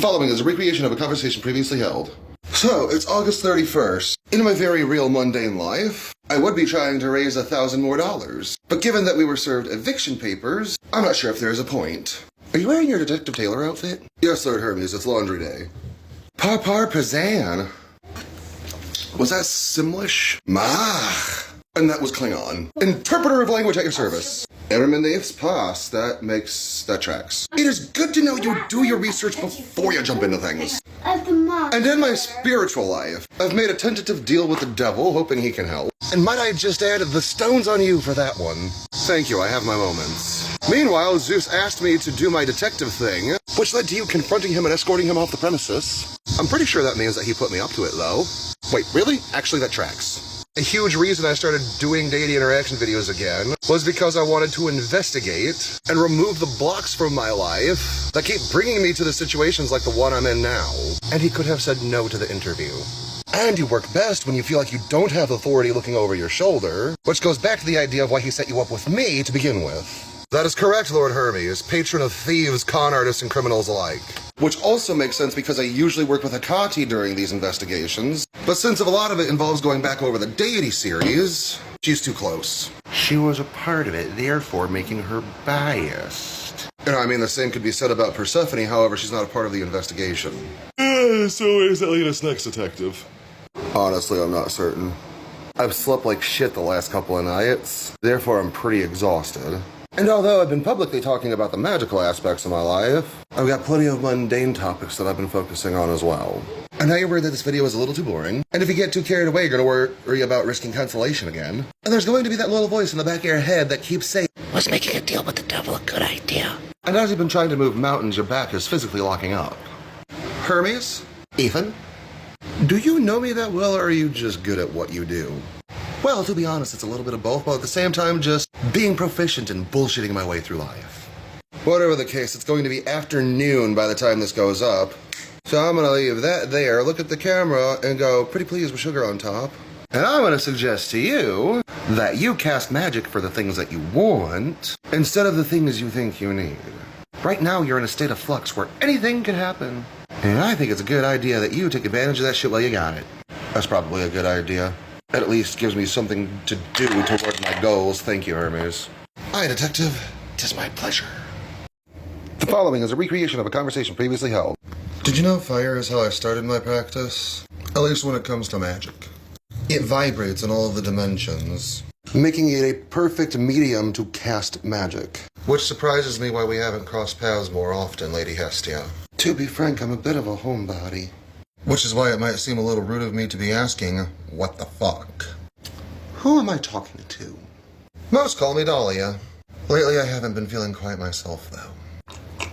The following is a recreation of a conversation previously held. So, it's August 31st. In my very real mundane life, I would be trying to raise $1,000 more. But given that we were served eviction papers, I'm not sure if there is a point. Are you wearing your Detective Taylor outfit? Yes, Lord Hermes, it's laundry day. Parpar Pazan. Was that Simlish? Mah. And that was Klingon. Interpreter of language at your service. Erminath's pass, that tracks. It is good to know you do your research before you jump into things. And in my spiritual life, I've made a tentative deal with the devil, hoping he can help. And might I just add, the stone's on you for that one. Thank you, I have my moments. Meanwhile, Zeus asked me to do my detective thing, which led to you confronting him and escorting him off the premises. I'm pretty sure that means that he put me up to it, though. Wait, really? Actually, that tracks. A huge reason I started doing Deity interaction videos again was because I wanted to investigate and remove the blocks from my life that keep bringing me to the situations like the one I'm in now. And he could have said no to the interview. And you work best when you feel like you don't have authority looking over your shoulder, which goes back to the idea of why he set you up with me to begin with. That is correct, Lord Hermes, patron of thieves, con artists, and criminals alike. Which also makes sense because I usually work with Hecate during these investigations, but since a lot of it involves going back over the Deity series, she's too close. She was a part of it, therefore making her biased. And I mean, the same could be said about Persephone, however, she's not a part of the investigation. So where's that lead us next, detective? Honestly, I'm not certain. I've slept like shit the last couple of nights, therefore I'm pretty exhausted. And although I've been publicly talking about the magical aspects of my life, I've got plenty of mundane topics that I've been focusing on as well. I know you're worried that this video is a little too boring, and if you get too carried away, you're gonna worry about risking cancellation again. And there's going to be that little voice in the back of your head that keeps saying, "Was making a deal with the devil a good idea?" And as you've been trying to move mountains, your back is physically locking up. Hermes? Ethan? Do you know me that well, or are you just good at what you do? Well, to be honest, it's a little bit of both, but at the same time, just being proficient in bullshitting my way through life. Whatever the case, it's going to be afternoon by the time this goes up. So I'm gonna leave that there, look at the camera, and go, pretty please with sugar on top. And I'm gonna suggest to you that you cast magic for the things that you want, instead of the things you think you need. Right now, you're in a state of flux where anything can happen. And I think it's a good idea that you take advantage of that shit while you got it. That's probably a good idea. That at least gives me something to do toward my goals. Thank you, Hermes. Aye, detective. 'Tis my pleasure. The following is a recreation of a conversation previously held. Did you know fire is how I started my practice? At least when it comes to magic. It vibrates in all of the dimensions, making it a perfect medium to cast magic. Which surprises me why we haven't crossed paths more often, Lady Hestia. To be frank, I'm a bit of a homebody. Which is why it might seem a little rude of me to be asking, what the fuck? Who am I talking to? Most call me Dahlia. Lately I haven't been feeling quite myself, though.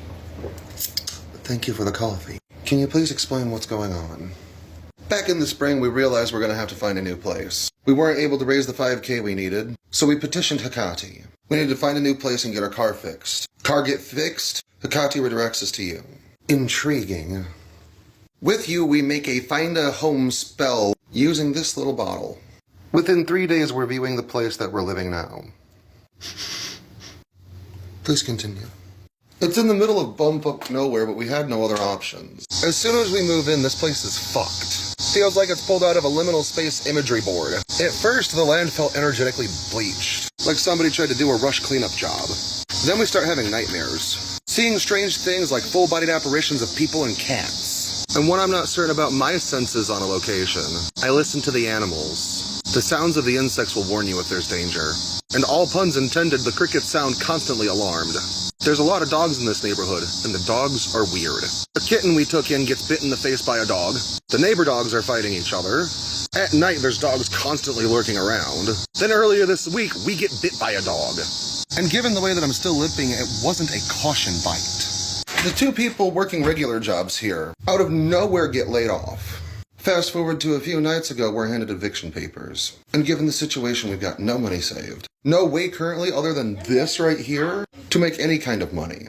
Thank you for the coffee. Can you please explain what's going on? Back in the spring, we realized we're going to have to find a new place. We weren't able to raise the 5K we needed, so we petitioned Hecate. We needed to find a new place and get our car fixed. Car get fixed, Hecate redirects us to you. Intriguing. With you, we make a find a home spell using this little bottle. Within 3 days, we're viewing the place that we're living now. Please continue. It's in the middle of bumfuck nowhere, but we had no other options. As soon as we move in, this place is fucked. Feels like it's pulled out of a liminal space imagery board. At first, the land felt energetically bleached, like somebody tried to do a rush cleanup job. Then we start having nightmares, seeing strange things like full-bodied apparitions of people and cats. And when I'm not certain about my senses on a location, I listen to the animals. The sounds of the insects will warn you if there's danger. And all puns intended, the crickets sound constantly alarmed. There's a lot of dogs in this neighborhood, and the dogs are weird. A kitten we took in gets bit in the face by a dog. The neighbor dogs are fighting each other. At night, there's dogs constantly lurking around. Then earlier this week, we get bit by a dog. And given the way that I'm still limping, it wasn't a caution bite. The 2 people working regular jobs here, out of nowhere, get laid off. Fast forward to a few nights ago, we're handed eviction papers. And given the situation, we've got no money saved. No way currently, other than this right here, to make any kind of money.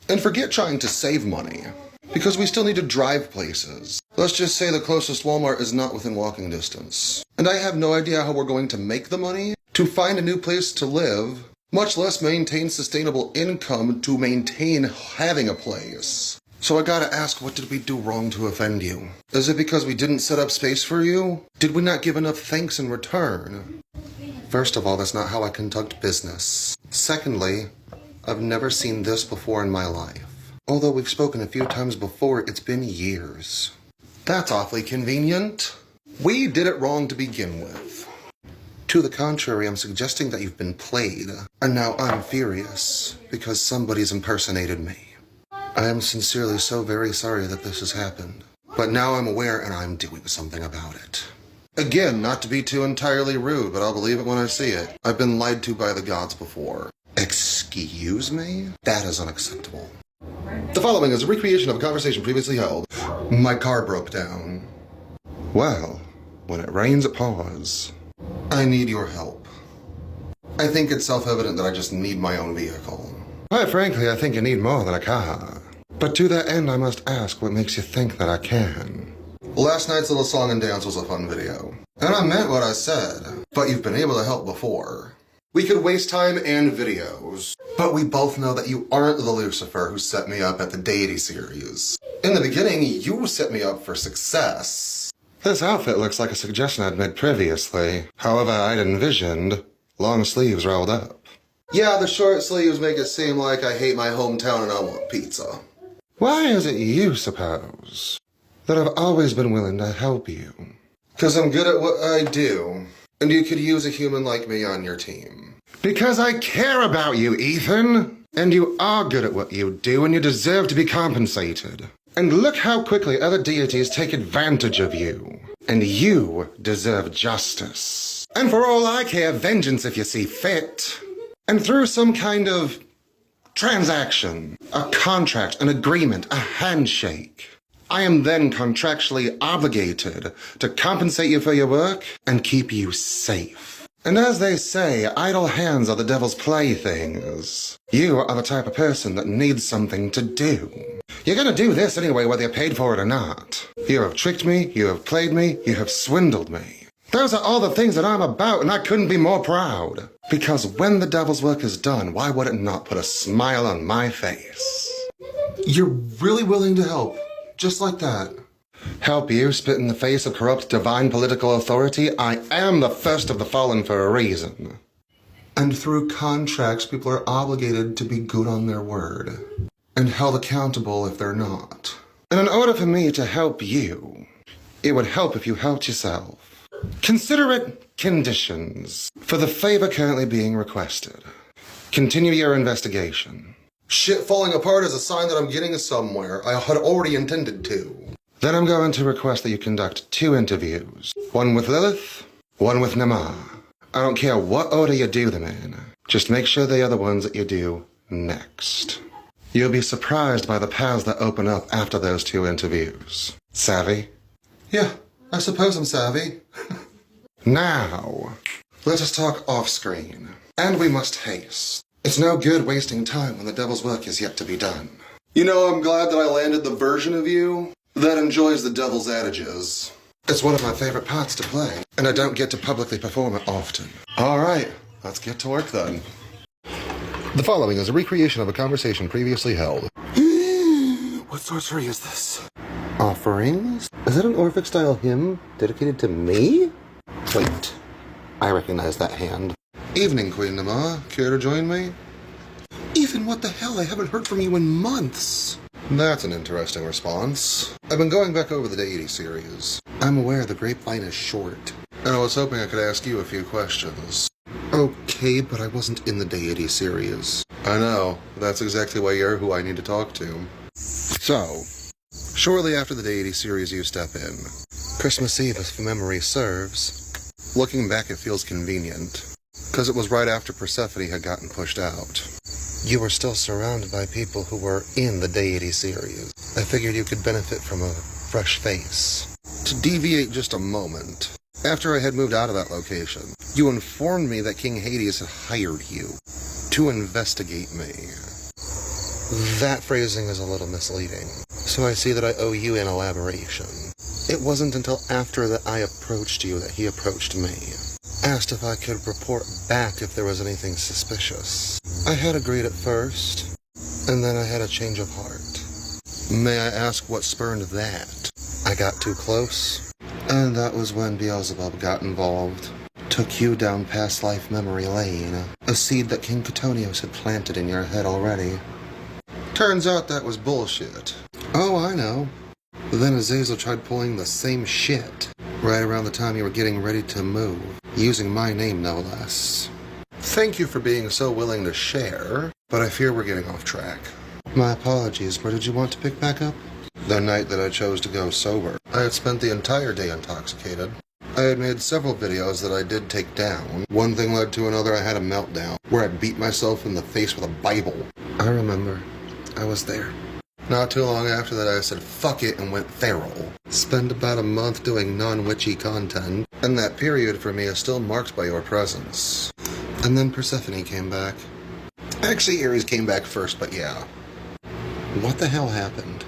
And forget trying to save money, because we still need to drive places. Let's just say the closest Walmart is not within walking distance. And I have no idea how we're going to make the money to find a new place to live, much less maintain sustainable income to maintain having a place. So I gotta ask, what did we do wrong to offend you? Is it because we didn't set up space for you? Did we not give enough thanks in return? First of all, that's not how I conduct business. Secondly, I've never seen this before in my life. Although we've spoken a few times before, it's been years. That's awfully convenient. We did it wrong to begin with. To the contrary, I'm suggesting that you've been played, and now I'm furious because somebody's impersonated me. I am sincerely so very sorry that this has happened, but now I'm aware and I'm doing something about it. Again, not to be too entirely rude, but I'll believe it when I see it. I've been lied to by the gods before. Excuse me? That is unacceptable. The following is a recreation of a conversation previously held. My car broke down. Well, when it rains, it pours. I need your help. I think it's self-evident that I just need my own vehicle. Quite frankly, I think you need more than a car. But to that end, I must ask, what makes you think that I can? Last night's little song and dance was a fun video. And I meant what I said, but you've been able to help before. We could waste time and videos, but we both know that you aren't the Lucifer who set me up at the Deity series. In the beginning, you set me up for success. This outfit looks like a suggestion I'd made previously. However, I'd envisioned long sleeves rolled up. Yeah, the short sleeves make it seem like I hate my hometown and I want pizza. Why is it you suppose that I've always been willing to help you? 'Cause I'm good at what I do, and you could use a human like me on your team. Because I care about you, Ethan! And you are good at what you do, and you deserve to be compensated. And look how quickly other deities take advantage of you. And you deserve justice. And for all I care, vengeance if you see fit. And through some kind of transaction, a contract, an agreement, a handshake, I am then contractually obligated to compensate you for your work and keep you safe. And as they say, idle hands are the devil's playthings. You are the type of person that needs something to do. You're gonna do this anyway, whether you're paid for it or not. You have tricked me, you have played me, you have swindled me. Those are all the things that I'm about, and I couldn't be more proud. Because when the devil's work is done, why would it not put a smile on my face? You're really willing to help, just like that. Help you spit in the face of corrupt divine political authority? I am the first of the fallen for a reason. And through contracts, people are obligated to be good on their word, and held accountable if they're not. And in order for me to help you, it would help if you helped yourself. Consider it conditions for the favor currently being requested. Continue your investigation. Shit falling apart is a sign that I'm getting somewhere. I had already intended to. Then I'm going to request that you conduct 2 interviews. One with Lilith, one with Namar. I don't care what order you do them in. Just make sure they are the ones that you do next. You'll be surprised by the paths that open up after those 2 interviews. Savvy? Yeah, I suppose I'm savvy. Now, let us talk off-screen. And we must haste. It's no good wasting time when the devil's work is yet to be done. You know, I'm glad that I landed the version of you that enjoys the devil's adages. It's one of my favorite parts to play, and I don't get to publicly perform it often. All right, let's get to work then. The following is a recreation of a conversation previously held. What sorcery is this? Offerings? Is that an Orphic-style hymn dedicated to me? Wait, I recognize that hand. Evening, Queen Namar. Care to join me? Ethan, what the hell? I haven't heard from you in months. That's an interesting response. I've been going back over the Deity series. I'm aware the grapevine is short, and I was hoping I could ask you a few questions. Okay, but I wasn't in the Deity series. I know. That's exactly why you're who I need to talk to. So, shortly after the Deity series you step in. Christmas Eve, if memory serves. Looking back, it feels convenient, because it was right after Persephone had gotten pushed out. You were still surrounded by people who were in the Deity series. I figured you could benefit from a fresh face. To deviate just a moment, after I had moved out of that location, you informed me that King Hades had hired you to investigate me. That phrasing is a little misleading, so I see that I owe you an elaboration. It wasn't until after that I approached you that he approached me. Asked if I could report back if there was anything suspicious. I had agreed at first, and then I had a change of heart. May I ask what spurned that? I got too close. And that was when Beelzebub got involved. Took you down past life memory lane. A seed that King Cotonios had planted in your head already. Turns out that was bullshit. Oh, I know. Then Azazel tried pulling the same shit. Right around the time you were getting ready to move. Using my name, no less. Thank you for being so willing to share, but I fear we're getting off track. My apologies, where did you want to pick back up? The night that I chose to go sober. I had spent the entire day intoxicated. I had made several videos that I did take down. One thing led to another. I had a meltdown, where I beat myself in the face with a Bible. I remember. I was there. Not too long after that, I said fuck it and went feral. Spent about a month doing non-witchy content, and that period for me is still marked by your presence. And then Persephone came back. Actually, Ares came back first, but yeah. What the hell happened?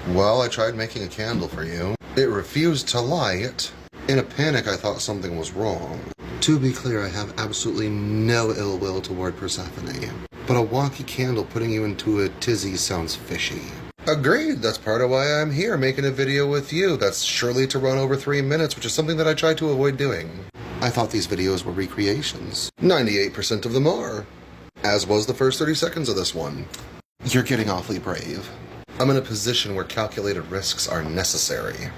Well, I tried making a candle for you. It refused to light. In a panic, I thought something was wrong. To be clear, I have absolutely no ill will toward Persephone. But a wonky candle putting you into a tizzy sounds fishy. Agreed, that's part of why I'm here making a video with you. That's surely to run over 3 minutes, which is something that I try to avoid doing. I thought these videos were recreations. 98% of them are. As was the first 30 seconds of this one. You're getting awfully brave. I'm in a position where calculated risks are necessary.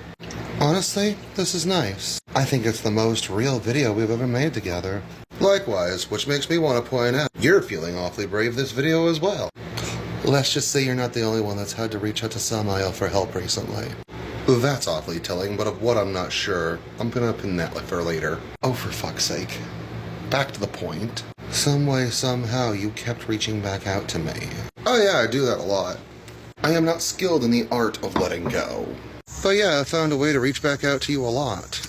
Honestly, this is nice. I think it's the most real video we've ever made together. Likewise, which makes me want to point out, you're feeling awfully brave this video as well. Let's just say you're not the only one that's had to reach out to Samael for help recently. That's awfully telling, but of what I'm not sure. I'm gonna pin that for later. Oh, for fuck's sake. Back to the point. Some way, somehow, you kept reaching back out to me. Oh yeah, I do that a lot. I am not skilled in the art of letting go. But yeah, I found a way to reach back out to you a lot.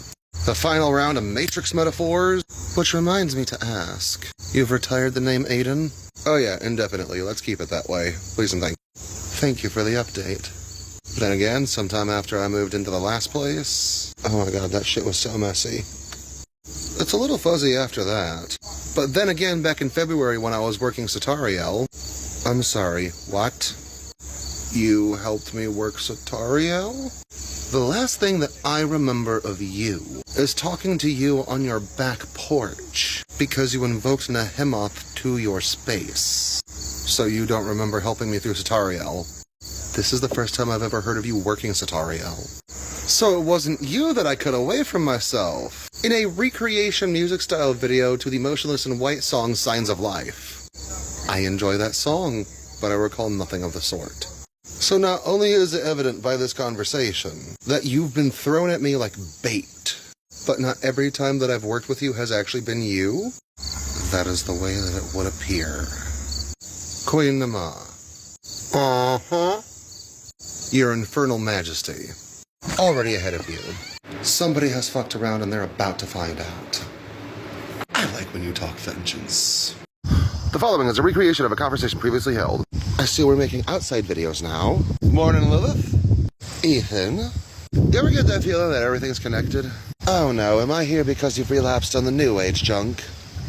The final round of Matrix metaphors, which reminds me to ask, you've retired the name Aiden? Oh yeah, indefinitely, let's keep it that way. Please and thank you. Thank you for the update. Then again, sometime after I moved into the last place, oh my god, that shit was so messy. It's a little fuzzy after that. But then again, back in February when I was working Satariel, I'm sorry, what? You helped me work Satariel? The last thing that I remember of you is talking to you on your back porch because you invoked Nehemoth to your space. So you don't remember helping me through Satariel. This is the first time I've ever heard of you working Satariel. So it wasn't you that I cut away from myself in a recreation music style video to the Motionless in White song Signs of Life. I enjoy that song, but I recall nothing of the sort. So not only is it evident by this conversation that you've been thrown at me like bait, but not every time that I've worked with you has actually been you. That is the way that it would appear. Queen Nama. Uh-huh. Your Infernal Majesty. Already ahead of you. Somebody has fucked around and they're about to find out. I like when you talk vengeance. The following is a recreation of a conversation previously held. I see we're making outside videos now. Morning, Lilith. Ethan. You ever get that feeling that everything's connected? Oh no, am I here because you've relapsed on the new age junk?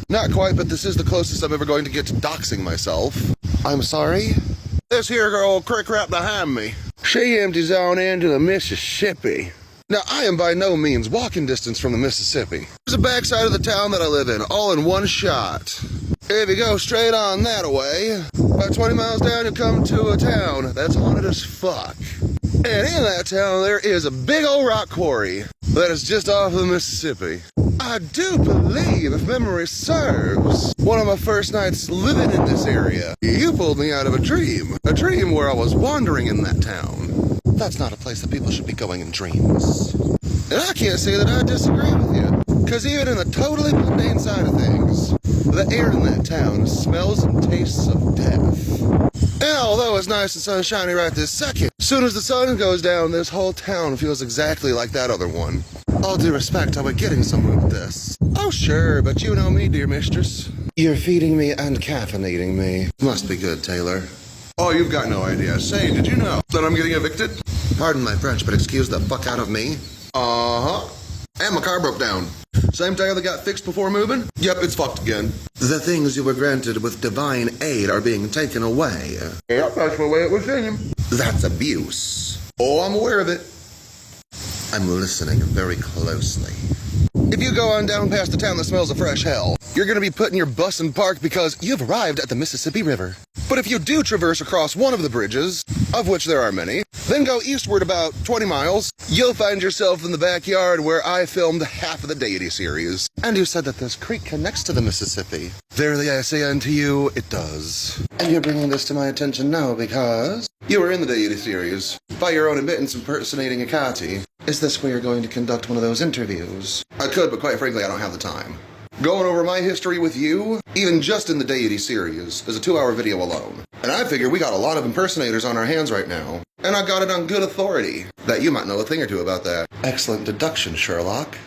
Not quite, but this is the closest I'm ever going to get to doxing myself. I'm sorry? This here girl crick crap behind me. She empties on into the Mississippi. Now, I am by no means walking distance from the Mississippi. There's a backside of the town that I live in, all in one shot. If you go straight on that way, about 20 miles down, you come to a town that's haunted as fuck. And in that town, there is a big old rock quarry that is just off of the Mississippi. I do believe, if memory serves, one of my first nights living in this area, you pulled me out of a dream where I was wandering in that town. That's not a place that people should be going in dreams. And I can't say that I disagree with you, because even in the totally mundane side of things, the air in that town smells and tastes of death. And although it's nice and sunshiny right this second, as soon as the sun goes down, this whole town feels exactly like that other one. All due respect, are we getting somewhere with this? Oh sure, but you know me, dear mistress. You're feeding me and caffeinating me. Must be good, Taylor. Oh, you've got no idea. Say, did you know that I'm getting evicted? Pardon my French, but excuse the fuck out of me. Uh-huh. And my car broke down. Same tire that got fixed before moving? Yep, it's fucked again. The things you were granted with divine aid are being taken away. Yep, that's the way it was singing. That's abuse. Oh, I'm aware of it. I'm listening very closely. If you go on down past the town that smells of fresh hell, you're gonna be putting your bus in park because you've arrived at the Mississippi River. But if you do traverse across one of the bridges, of which there are many, then go eastward about 20 miles, you'll find yourself in the backyard where I filmed half of the Deity series. And you said that this creek connects to the Mississippi. Verily I say unto you, it does. And you're bringing this to my attention now because you were in the Deity series, by your own admittance impersonating a Kati. Is this where you're going to conduct one of those interviews? I could, but quite frankly, I don't have the time. Going over my history with you, even just in the Deity series, is a 2-hour video alone. And I figure we got a lot of impersonators on our hands right now. And I got it on good authority that you might know a thing or two about that. Excellent deduction, Sherlock.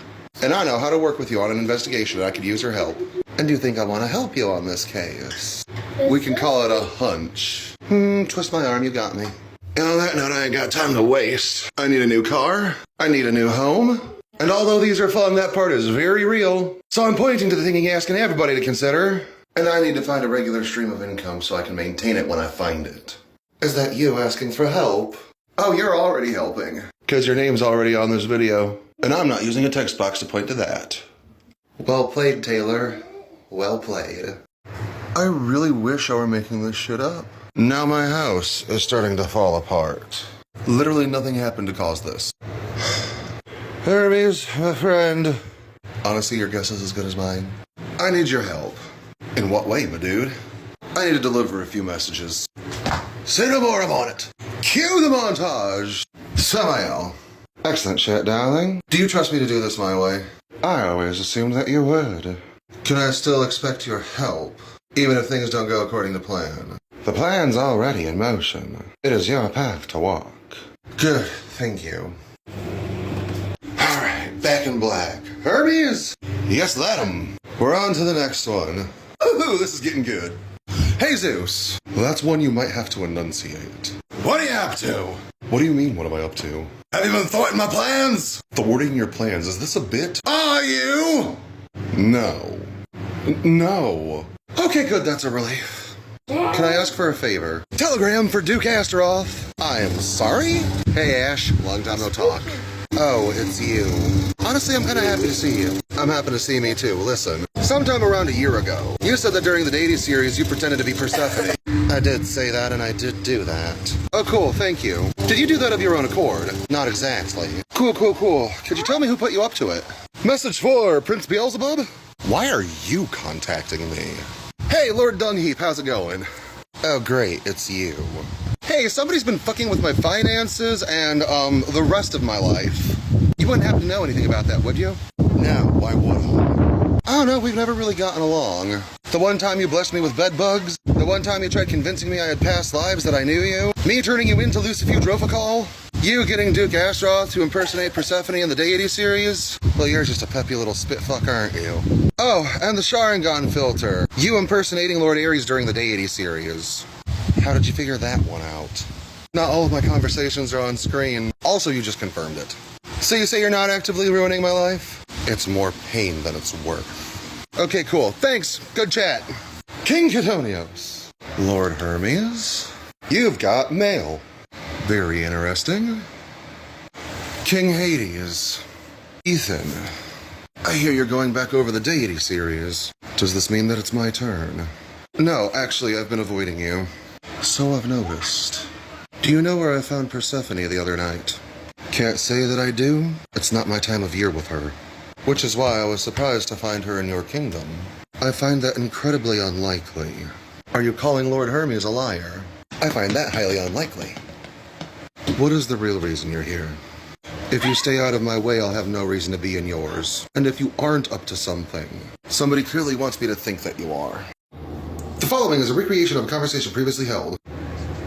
And I know how to work with you on an investigation. I could use your help. And you think I want to help you on this case? We can call it a hunch. Twist my arm, you got me. And on that note, I ain't got time to waste. I need a new car. I need a new home. And although these are fun, that part is very real. So I'm pointing to the thing you're asking everybody to consider. And I need to find a regular stream of income so I can maintain it when I find it. Is that you asking for help? Oh, you're already helping. Because your name's already on this video. And I'm not using a text box to point to that. Well played, Taylor. Well played. I really wish I were making this shit up. Now my house is starting to fall apart. Literally nothing happened to cause this. Hermes, my friend. Honestly, your guess is as good as mine. I need your help. In what way, my dude? I need to deliver a few messages. Say no more, I'm on it. Cue the montage. Samael. Excellent shit, darling. Do you trust me to do this my way? I always assumed that you would. Can I still expect your help, even if things don't go according to plan? The plan's already in motion. It is your path to walk. Good, thank you. Alright, back in black. Hermes? Yes, let 'em. We're on to the next one. Ooh, this is getting good. Hey, Zeus. Well, that's one you might have to enunciate. What are you up to? What do you mean, what am I up to? Have you been thwarting my plans? Thwarting your plans, is this a bit? Are you? No. No. Okay, good, that's a relief. Can I ask for a favor? Telegram for Duke Astaroth. I am sorry? Hey, Ash, long time no talk. Oh, it's you. Honestly, I'm kind of happy to see you. I'm happy to see me too. Listen, sometime around a year ago, you said that during the Deity series you pretended to be Persephone. I did say that, and I did do that. Oh, cool, thank you. Did you do that of your own accord? Not exactly. Cool. Could you tell me who put you up to it? Message for Prince Beelzebub? Why are you contacting me? Hey, Lord Dungheap, how's it going? Oh, great, it's you. Hey, somebody's been fucking with my finances and, the rest of my life. You wouldn't happen to know anything about that, would you? No, why would I? I don't know, we've never really gotten along. The one time you blessed me with bed bugs, the one time you tried convincing me I had past lives that I knew you, me turning you into Lucifudrophacol, you getting Duke Astaroth to impersonate Persephone in the Deity series? Well, you're just a peppy little spitfuck, aren't you? Oh, and the Sharingan filter. You impersonating Lord Ares during the Deity series. How did you figure that one out? Not all of my conversations are on screen. Also, you just confirmed it. So you say you're not actively ruining my life? It's more pain than it's worth. Okay, cool. Thanks. Good chat. King Ketonios. Lord Hermes. You've got mail. Very interesting. King Hades. Ethan. I hear you're going back over the Deity series. Does this mean that it's my turn? No, actually, I've been avoiding you. So I've noticed. Do you know where I found Persephone the other night? Can't say that I do. It's not my time of year with her. Which is why I was surprised to find her in your kingdom. I find that incredibly unlikely. Are you calling Lord Hermes a liar? I find that highly unlikely. What is the real reason you're here? If you stay out of my way, I'll have no reason to be in yours. And if you aren't up to something, somebody clearly wants me to think that you are. The following is a recreation of a conversation previously held.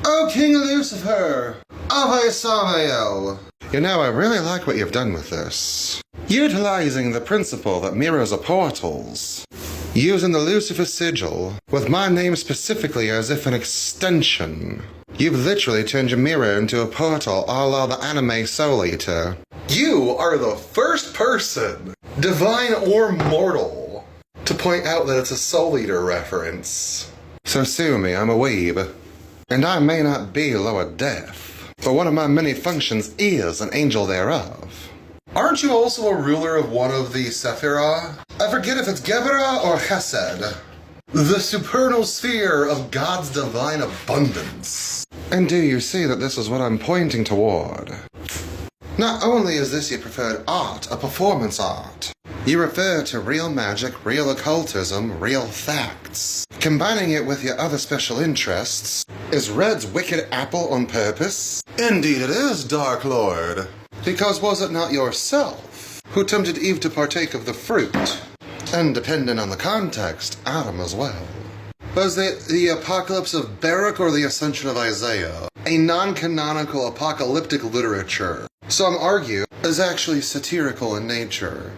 Oh, King Lucifer! Ave Samael! You know, I really like what you've done with this. Utilizing the principle that mirrors are portals. Using the Lucifer sigil, with my name specifically as if an extension. You've literally turned your mirror into a portal a la the anime Soul Eater. You are the first person, divine or mortal, to point out that it's a Soul Eater reference. So sue me, I'm a weeb. And I may not be lower death, but one of my many functions is an angel thereof. Aren't you also a ruler of one of the Sephirah? I forget if it's Geberah or Chesed. The supernal sphere of God's divine abundance. And do you see that this is what I'm pointing toward? Not only is this your preferred art, a performance art, you refer to real magic, real occultism, real facts. Combining it with your other special interests. Is Red's wicked apple on purpose? Indeed it is, Dark Lord. Because was it not yourself who tempted Eve to partake of the fruit? And depending on the context, Adam as well. Was it the apocalypse of Baruch or the ascension of Isaiah? A non-canonical apocalyptic literature, some argue, is actually satirical in nature.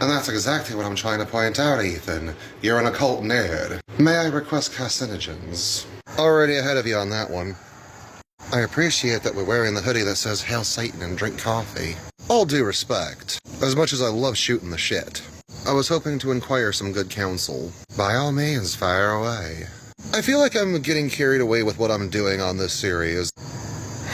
And that's exactly what I'm trying to point out, Ethan. You're an occult nerd. May I request carcinogens? Already ahead of you on that one. I appreciate that we're wearing the hoodie that says Hail Satan and drink coffee. All due respect, as much as I love shooting the shit, I was hoping to inquire some good counsel. By all means, fire away. I feel like I'm getting carried away with what I'm doing on this series.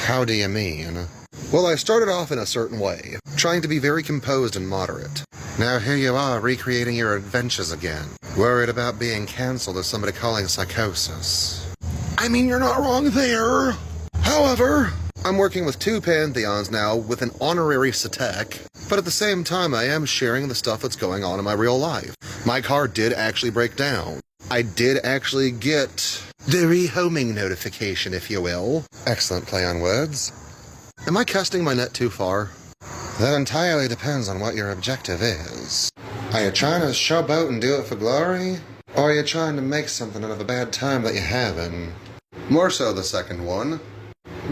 How do you mean? Well, I started off in a certain way, trying to be very composed and moderate. Now here you are recreating your adventures again, worried about being cancelled as somebody calling psychosis. I mean, you're not wrong there. However, I'm working with two pantheons now with an honorary satek, but at the same time I am sharing the stuff that's going on in my real life. My car did actually break down. I did actually get the rehoming notification, if you will. Excellent play on words. Am I casting my net too far? That entirely depends on what your objective is. Are you trying to showboat and do it for glory? Or are you trying to make something out of a bad time that you're having? More so the second one.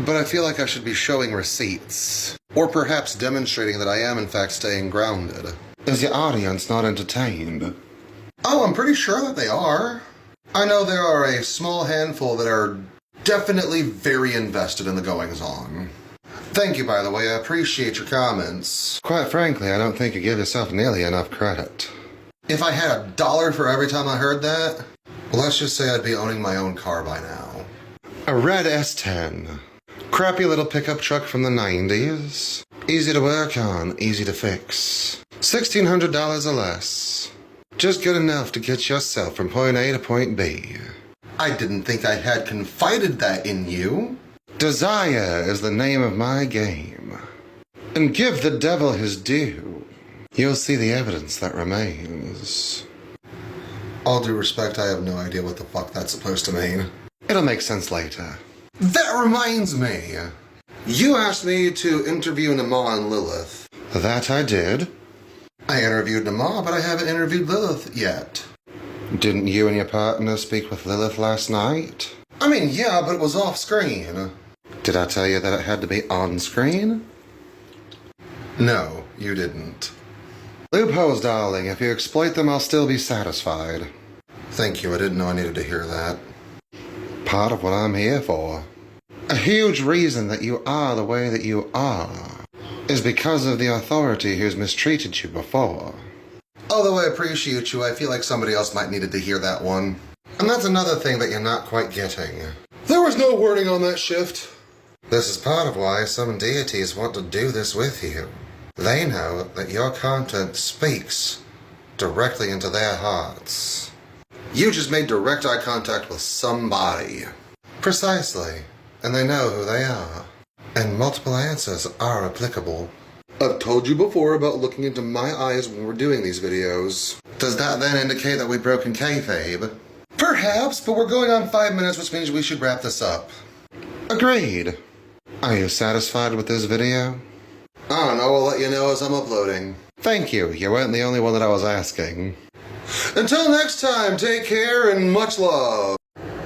But I feel like I should be showing receipts. Or perhaps demonstrating that I am in fact staying grounded. Is your audience not entertained? Oh, I'm pretty sure that they are. I know there are a small handful that are definitely very invested in the goings-on. Thank you, by the way, I appreciate your comments. Quite frankly, I don't think you give yourself nearly enough credit. If I had $1 for every time I heard that, well, let's just say I'd be owning my own car by now. A red S10. Crappy little pickup truck from the 90s. Easy to work on, easy to fix. $1,600 or less. Just good enough to get yourself from point A to point B. I didn't think I had confided that in you. Desire is the name of my game. And give the devil his due. You'll see the evidence that remains. All due respect, I have no idea what the fuck that's supposed to mean. It'll make sense later. That reminds me. You asked me to interview Nama and Lilith. That I did. I interviewed Nama, but I haven't interviewed Lilith yet. Didn't you and your partner speak with Lilith last night? I mean, yeah, but it was off screen. Did I tell you that it had to be on screen? No, you didn't. Loopholes, darling. If you exploit them, I'll still be satisfied. Thank you, I didn't know I needed to hear that. Part of what I'm here for. A huge reason that you are the way that you are is because of the authority who's mistreated you before. Although I appreciate you, I feel like somebody else might needed to hear that one. And that's another thing that you're not quite getting. There was no wording on that shift. This is part of why some deities want to do this with you. They know that your content speaks directly into their hearts. You just made direct eye contact with somebody. Precisely. And they know who they are. And multiple answers are applicable. I've told you before about looking into my eyes when we're doing these videos. Does that then indicate that we've broken kayfabe? Perhaps, but we're going on 5 minutes, which means we should wrap this up. Agreed. Are you satisfied with this video? I don't know, I'll let you know as I'm uploading. Thank you, you weren't the only one that I was asking. Until next time, take care and much love.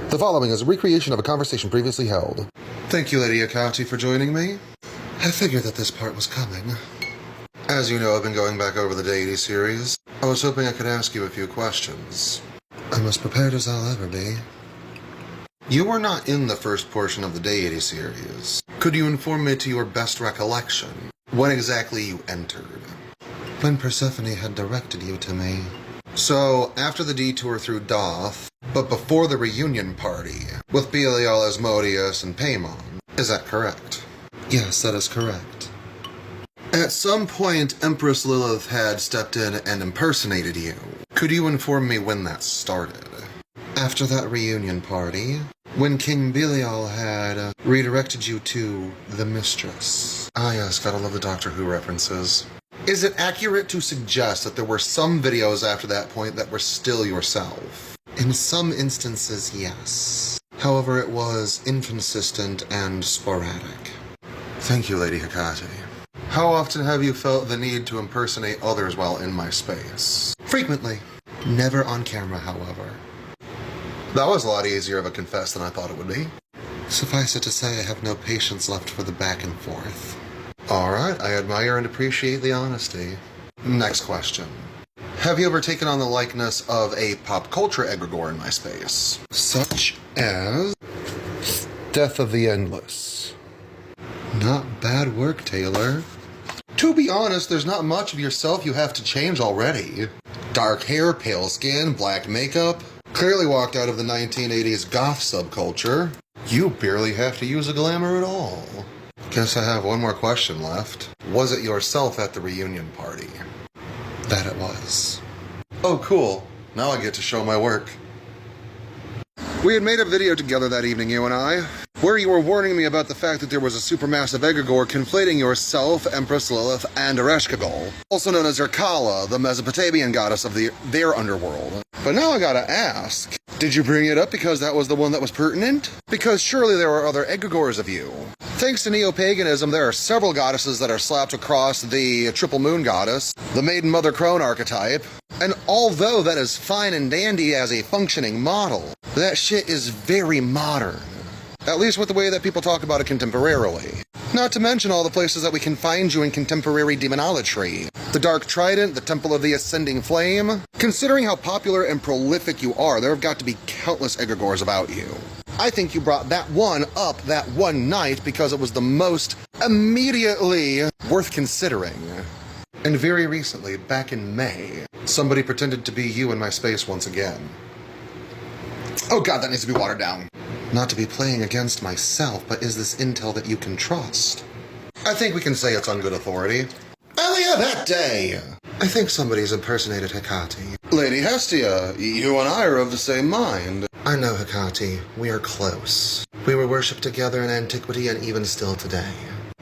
The following is a recreation of a conversation previously held. Thank you, Lady Akati, for joining me. I figured that this part was coming. As you know, I've been going back over the Deity series. I was hoping I could ask you a few questions. I'm as prepared as I'll ever be. You were not in the first portion of the Deity series. Could you inform me to your best recollection when exactly you entered? When Persephone had directed you to me. So, after the detour through Doth, but before the reunion party, with Belial, Asmodeus, and Paimon, is that correct? Yes, that is correct. At some point, Empress Lilith had stepped in and impersonated you. Could you inform me when that started? After that reunion party, when King Belial had redirected you to the Mistress. Ah yes, gotta love the Doctor Who references. Is it accurate to suggest that there were some videos after that point that were still yourself? In some instances, yes. However, it was inconsistent and sporadic. Thank you, Lady Hecate. How often have you felt the need to impersonate others while in my space? Frequently. Never on camera, however. That was a lot easier of a confess than I thought it would be. Suffice it to say, I have no patience left for the back and forth. Alright, I admire and appreciate the honesty. Next question. Have you ever taken on the likeness of a pop culture egregore in my space? Such as... Death of the Endless. Not bad work, Taylor. To be honest, there's not much of yourself you have to change already. Dark hair, pale skin, black makeup. Clearly walked out of the 1980s goth subculture. You barely have to use a glamour at all. Guess I have one more question left. Was it yourself at the reunion party? That it was. Oh, cool. Now I get to show my work. We had made a video together that evening, you and I, where you were warning me about the fact that there was a supermassive egregore conflating yourself, Empress Lilith, and Ereshkigal, also known as Zerkala, the Mesopotamian goddess of their underworld. But now I gotta ask, did you bring it up because that was the one that was pertinent? Because surely there are other egregores of you. Thanks to neo-paganism, there are several goddesses that are slapped across the triple moon goddess, the maiden mother crone archetype, and although that is fine and dandy as a functioning model, that shit is very modern. At least with the way that people talk about it contemporarily. Not to mention all the places that we can find you in contemporary demonolatry. The Dark Trident, the Temple of the Ascending Flame. Considering how popular and prolific you are, there have got to be countless egregores about you. I think you brought that one up that one night because it was the most immediately worth considering. And very recently, back in May, somebody pretended to be you in my space once again. Oh god, that needs to be watered down. Not to be playing against myself, but is this intel that you can trust? I think we can say it's on good authority. Earlier that day, I think somebody's impersonated Hecate. Lady Hestia, you and I are of the same mind. I know, Hecate. We are close. We were worshipped together in antiquity and even still today.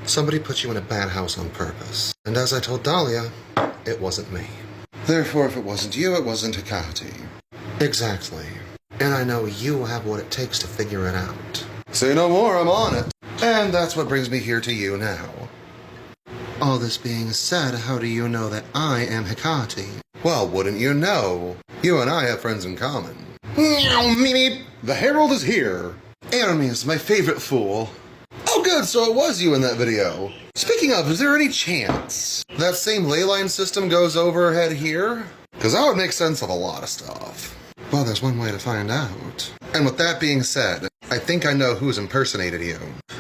Somebody put you in a bad house on purpose. And as I told Dahlia, it wasn't me. Therefore, if it wasn't you, it wasn't Hecate. Exactly. And I know you have what it takes to figure it out. Say no more, I'm on it. And that's what brings me here to you now. All this being said, how do you know that I am Hecate? Well, wouldn't you know? You and I have friends in common. Meow, meep. The Herald is here. Aramis, my favorite fool. Oh good, so it was you in that video. Speaking of, is there any chance that same ley line system goes overhead here? Because that would make sense of a lot of stuff. Well, there's one way to find out. And with that being said, I think I know who's impersonated you.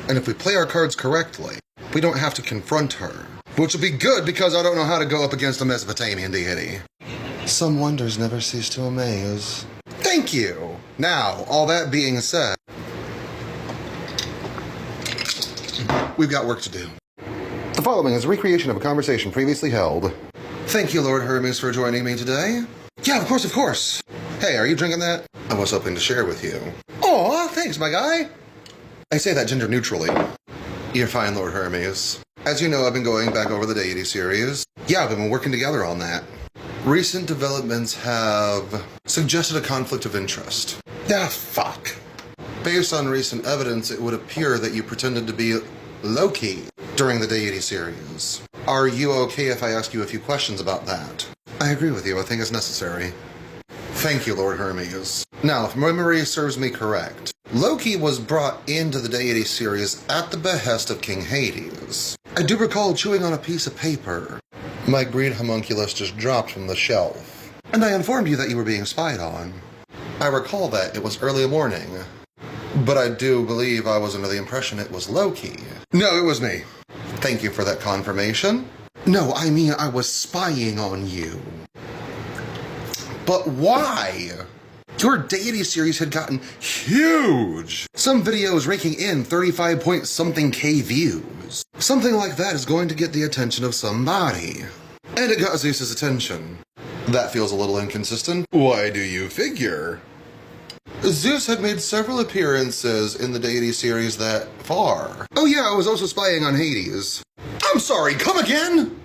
And if we play our cards correctly, we don't have to confront her. Which will be good because I don't know how to go up against a Mesopotamian deity. Some wonders never cease to amaze. Thank you! Now, all that being said, we've got work to do. The following is a recreation of a conversation previously held. Thank you, Lord Hermes, for joining me today. Yeah, of course, of course. Hey, are you drinking that? I was hoping to share with you. Aw, thanks, my guy. I say that gender neutrally. You're fine, Lord Hermes. As you know, I've been going back over the Deity series. Yeah, we've been working together on that. Recent developments have suggested a conflict of interest. Ah, fuck. Based on recent evidence, it would appear that you pretended to be Loki during the Deity series. Are you okay if I ask you a few questions about that? I agree with you. I think it's necessary. Thank you, Lord Hermes. Now, if memory serves me correct, Loki was brought into the Deity series at the behest of King Hades. I do recall chewing on a piece of paper. My green homunculus just dropped from the shelf. And I informed you that you were being spied on. I recall that. It was early morning. But I do believe I was under the impression it was Loki. No, it was me. Thank you for that confirmation. No, I mean I was spying on you. But why? Your Deity series had gotten huge. Some videos raking in 35 point something K views. Something like that is going to get the attention of somebody. And it got Zeus's attention. That feels a little inconsistent. Why do you figure? Zeus had made several appearances in the Deity series that far. Oh yeah, I was also spying on Hades. I'm sorry, come again?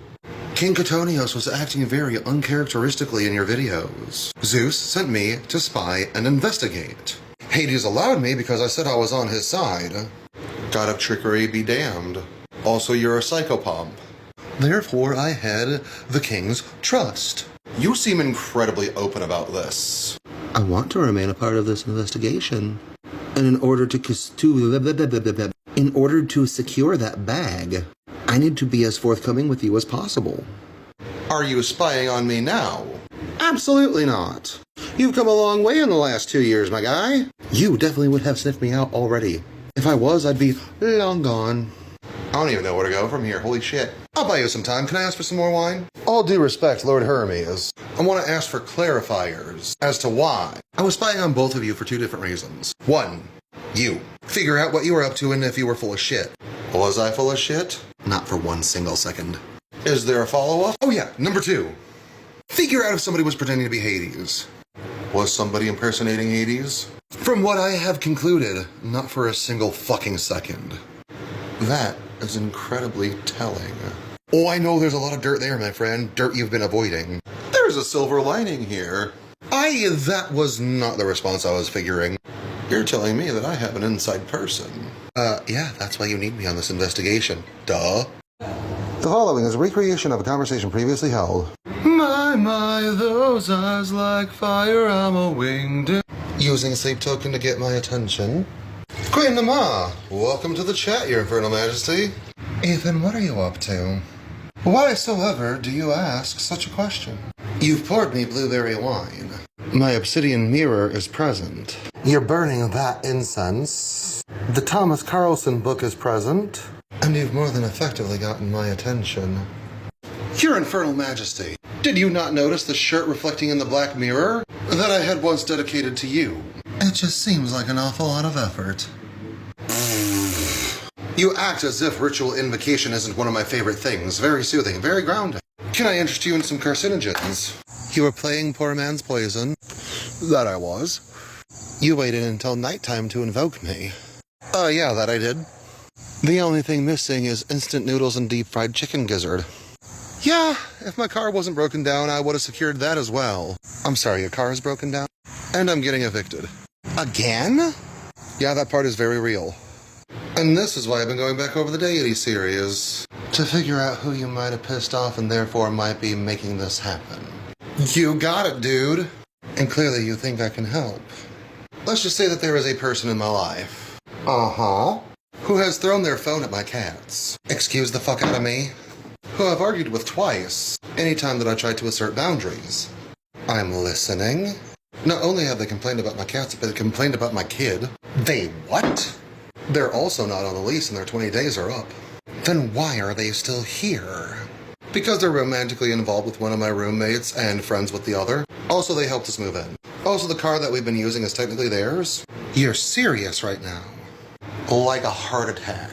King Cotonios was acting very uncharacteristically in your videos. Zeus sent me to spy and investigate. Hades allowed me because I said I was on his side. God of trickery be damned. Also, you're a psychopomp. Therefore, I had the king's trust. You seem incredibly open about this. I want to remain a part of this investigation. And in order to secure that bag, I need to be as forthcoming with you as possible. Are you spying on me now? Absolutely not. You've come a long way in the last 2 years, my guy. You definitely would have sniffed me out already. If I was, I'd be long gone. I don't even know where to go from here, holy shit. I'll buy you some time, can I ask for some more wine? All due respect, Lord Hermes. I want to ask for clarifiers as to why. I was spying on both of you for 2 different reasons. 1, you. Figure out what you were up to and if you were full of shit. Was I full of shit? Not for 1 single second. Is there a follow-up? Oh yeah, number 2. Figure out if somebody was pretending to be Hades. Was somebody impersonating Hades? From what I have concluded, not for a single fucking second. That is incredibly telling. Oh, I know there's a lot of dirt there, my friend. Dirt you've been avoiding. There's a silver lining here. That was not the response I was figuring. You're telling me that I have an inside person. Yeah, that's why you need me on this investigation. Duh. The following is a recreation of a conversation previously held. My, those eyes like fire, I'm a winged. Using sleep token to get my attention. Queen Nama, welcome to the chat, Your Infernal Majesty. Ethan, what are you up to? Why soever do you ask such a question? You've poured me blueberry wine. My obsidian mirror is present. You're burning that incense. The Thomas Carlson book is present. And you've more than effectively gotten my attention. Your Infernal Majesty, did you not notice the shirt reflecting in the black mirror that I had once dedicated to you? It just seems like an awful lot of effort. You act as if ritual invocation isn't one of my favorite things. Very soothing, very grounding. Can I interest you in some carcinogens? You were playing poor man's poison. That I was. You waited until nighttime to invoke me. Yeah, that I did. The only thing missing is instant noodles and deep fried chicken gizzard. Yeah, if my car wasn't broken down, I would have secured that as well. I'm sorry, your car is broken down? And I'm getting evicted. Again? Yeah, that part is very real. And this is why I've been going back over the Deity series. To figure out who you might have pissed off and therefore might be making this happen. You got it, dude. And clearly you think I can help. Let's just say that there is a person in my life. Uh-huh. Who has thrown their phone at my cats. Excuse the fuck out of me. Who I've argued with twice, anytime that I tried to assert boundaries. I'm listening. Not only have they complained about my cats, but they complained about my kid. They what? They're also not on a lease and their 20 days are up. Then why are they still here? Because they're romantically involved with one of my roommates and friends with the other. Also, they helped us move in. Also, the car that we've been using is technically theirs. You're serious right now. Like a heart attack.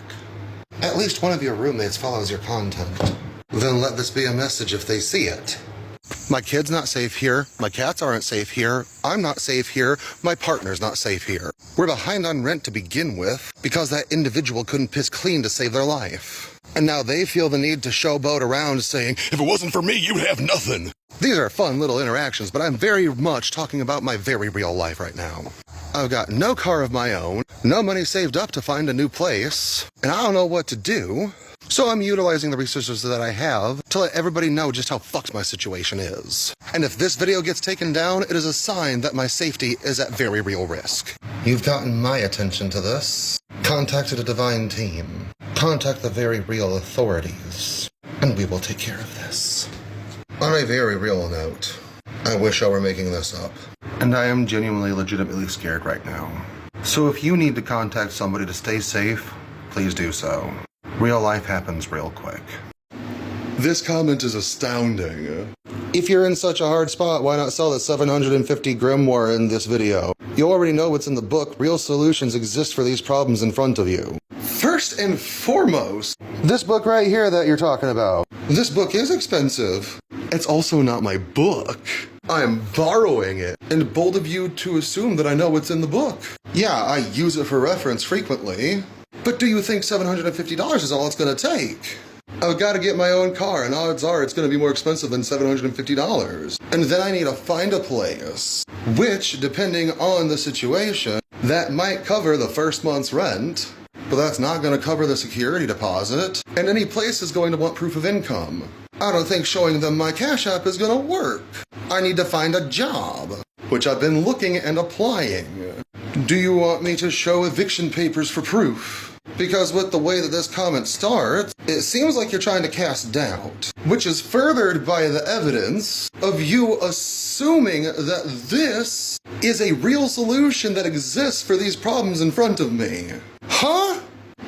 At least one of your roommates follows your content. Then let this be a message if they see it. My kid's not safe here, my cats aren't safe here, I'm not safe here, my partner's not safe here. We're behind on rent to begin with because that individual couldn't piss clean to save their life. And now they feel the need to showboat around saying, if it wasn't for me, you'd have nothing. These are fun little interactions, but I'm very much talking about my very real life right now. I've got no car of my own, no money saved up to find a new place, and I don't know what to do. So I'm utilizing the resources that I have to let everybody know just how fucked my situation is. And if this video gets taken down, it is a sign that my safety is at very real risk. You've gotten my attention to this. Contacted a divine team. Contact the very real authorities. And we will take care of this. On a very real note, I wish I were making this up. And I am genuinely, legitimately scared right now. So if you need to contact somebody to stay safe, please do so. Real life happens real quick. This comment is astounding. If you're in such a hard spot, why not sell the 750 grimoire in this video? You already know what's in the book. Real solutions exist for these problems in front of you. First and foremost, this book right here that you're talking about. This book is expensive. It's also not my book. I'm borrowing it, and bold of you to assume that I know what's in the book. Yeah, I use it for reference frequently, but do you think $750 is all it's gonna take? I've got to get my own car, and odds are it's going to be more expensive than $750. And then I need to find a place, which, depending on the situation, that might cover the first month's rent, but that's not going to cover the security deposit, and any place is going to want proof of income. I don't think showing them my Cash App is going to work. I need to find a job, which I've been looking and applying. Do you want me to show eviction papers for proof? Because with the way that this comment starts, it seems like you're trying to cast doubt, which is furthered by the evidence of you assuming that this is a real solution that exists for these problems in front of me. Huh?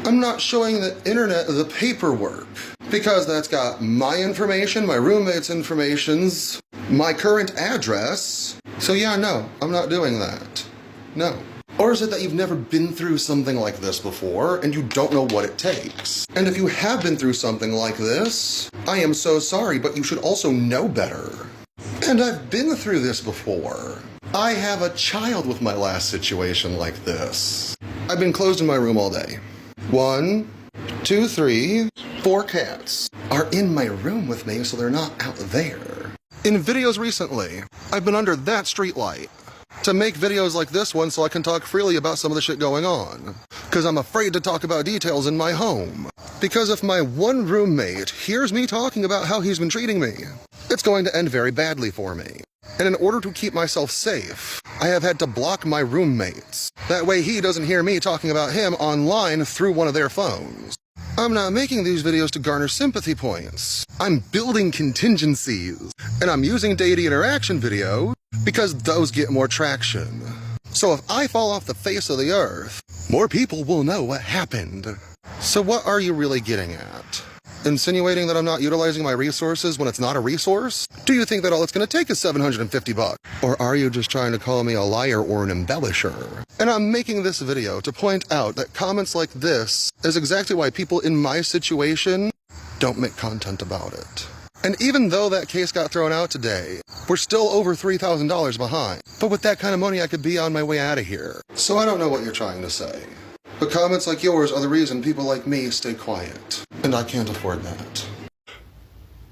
I'm not showing the internet the paperwork, because that's got my information, my roommate's informations, my current address. So yeah, no, I'm not doing that. No. Or is it that you've never been through something like this before and you don't know what it takes? And if you have been through something like this, I am so sorry, but you should also know better. And I've been through this before. I have a child with my last situation like this. I've been closed in my room all day. 1, 2, 3, 4 cats are in my room with me, so they're not out there. In videos recently, I've been under that streetlight to make videos like this one so I can talk freely about some of the shit going on. Because I'm afraid to talk about details in my home. Because if my one roommate hears me talking about how he's been treating me, it's going to end very badly for me. And in order to keep myself safe, I have had to block my roommates. That way he doesn't hear me talking about him online through one of their phones. I'm not making these videos to garner sympathy points. I'm building contingencies. And I'm using Deity interaction videos because those get more traction. So if I fall off the face of the earth, more people will know what happened. So what are you really getting at? Insinuating that I'm not utilizing my resources when it's not a resource? Do you think that all it's gonna take is $750? Or are you just trying to call me a liar or an embellisher? And I'm making this video to point out that comments like this is exactly why people in my situation don't make content about it. And even though that case got thrown out today, we're still over $3,000 behind. But with that kind of money, I could be on my way out of here. So I don't know what you're trying to say. But comments like yours are the reason people like me stay quiet. And I can't afford that.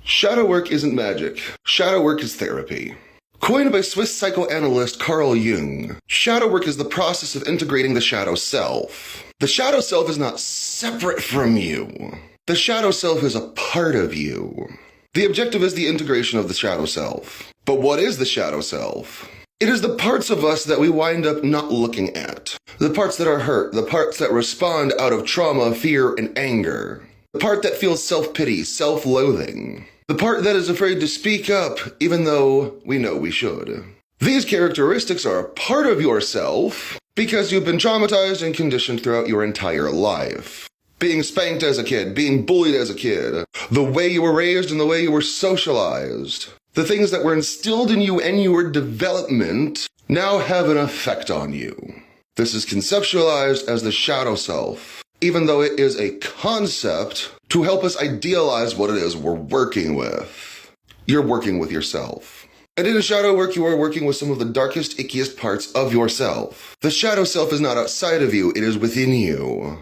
Shadow work isn't magic. Shadow work is therapy. Coined by Swiss psychoanalyst Carl Jung, shadow work is the process of integrating the shadow self. The shadow self is not separate from you. The shadow self is a part of you. The objective is the integration of the shadow self. But what is the shadow self? It is the parts of us that we wind up not looking at. The parts that are hurt, the parts that respond out of trauma, fear, and anger. The part that feels self-pity, self-loathing. The part that is afraid to speak up, even though we know we should. These characteristics are a part of yourself because you've been traumatized and conditioned throughout your entire life. Being spanked as a kid, being bullied as a kid, the way you were raised and the way you were socialized. The things that were instilled in you and your development now have an effect on you. This is conceptualized as the shadow self, even though it is a concept to help us idealize what it is we're working with. You're working with yourself. And in shadow work, you are working with some of the darkest, ickiest parts of yourself. The shadow self is not outside of you, it is within you.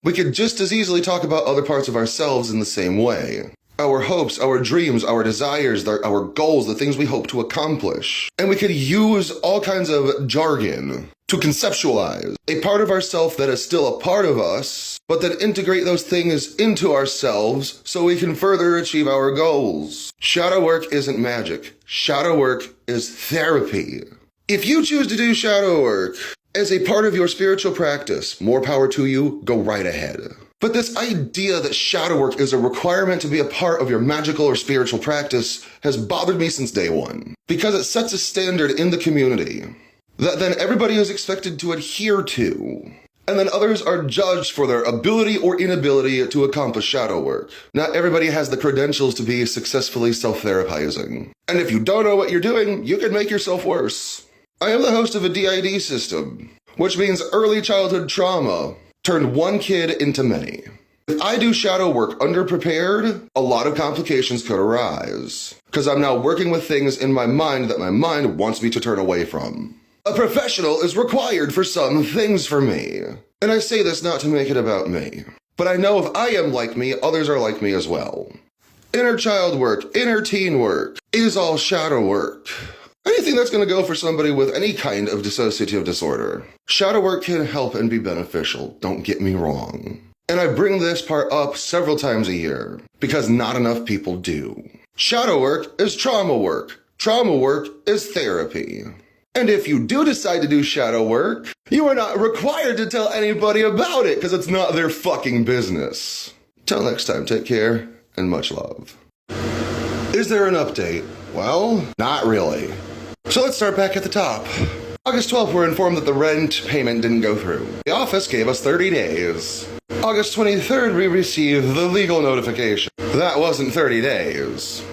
We could just as easily talk about other parts of ourselves in the same way. Our hopes, our dreams, our desires, our goals, the things we hope to accomplish. And we could use all kinds of jargon to conceptualize a part of ourself that is still a part of us, but then integrate those things into ourselves so we can further achieve our goals. Shadow work isn't magic. Shadow work is therapy. If you choose to do shadow work as a part of your spiritual practice, more power to you, go right ahead. But this idea that shadow work is a requirement to be a part of your magical or spiritual practice has bothered me since day one, because it sets a standard in the community that then everybody is expected to adhere to. And then others are judged for their ability or inability to accomplish shadow work. Not everybody has the credentials to be successfully self-therapizing. And if you don't know what you're doing, you can make yourself worse. I am the host of a DID system, which means early childhood trauma turned one kid into many. If I do shadow work underprepared, a lot of complications could arise, because I'm now working with things in my mind that my mind wants me to turn away from. A professional is required for some things for me. And I say this not to make it about me, but I know if I am like me, others are like me as well. Inner child work, inner teen work is all shadow work. Anything that's going to go for somebody with any kind of dissociative disorder. Shadow work can help and be beneficial, don't get me wrong. And I bring this part up several times a year, because not enough people do. Shadow work is trauma work. Trauma work is therapy. And if you do decide to do shadow work, you are not required to tell anybody about it, because it's not their fucking business. Till next time, take care, and much love. Is there an update? Well, not really. So let's start back at the top. August 12th, we're informed that the rent payment didn't go through. The office gave us 30 days. August 23rd, we received the legal notification. That wasn't 30 days.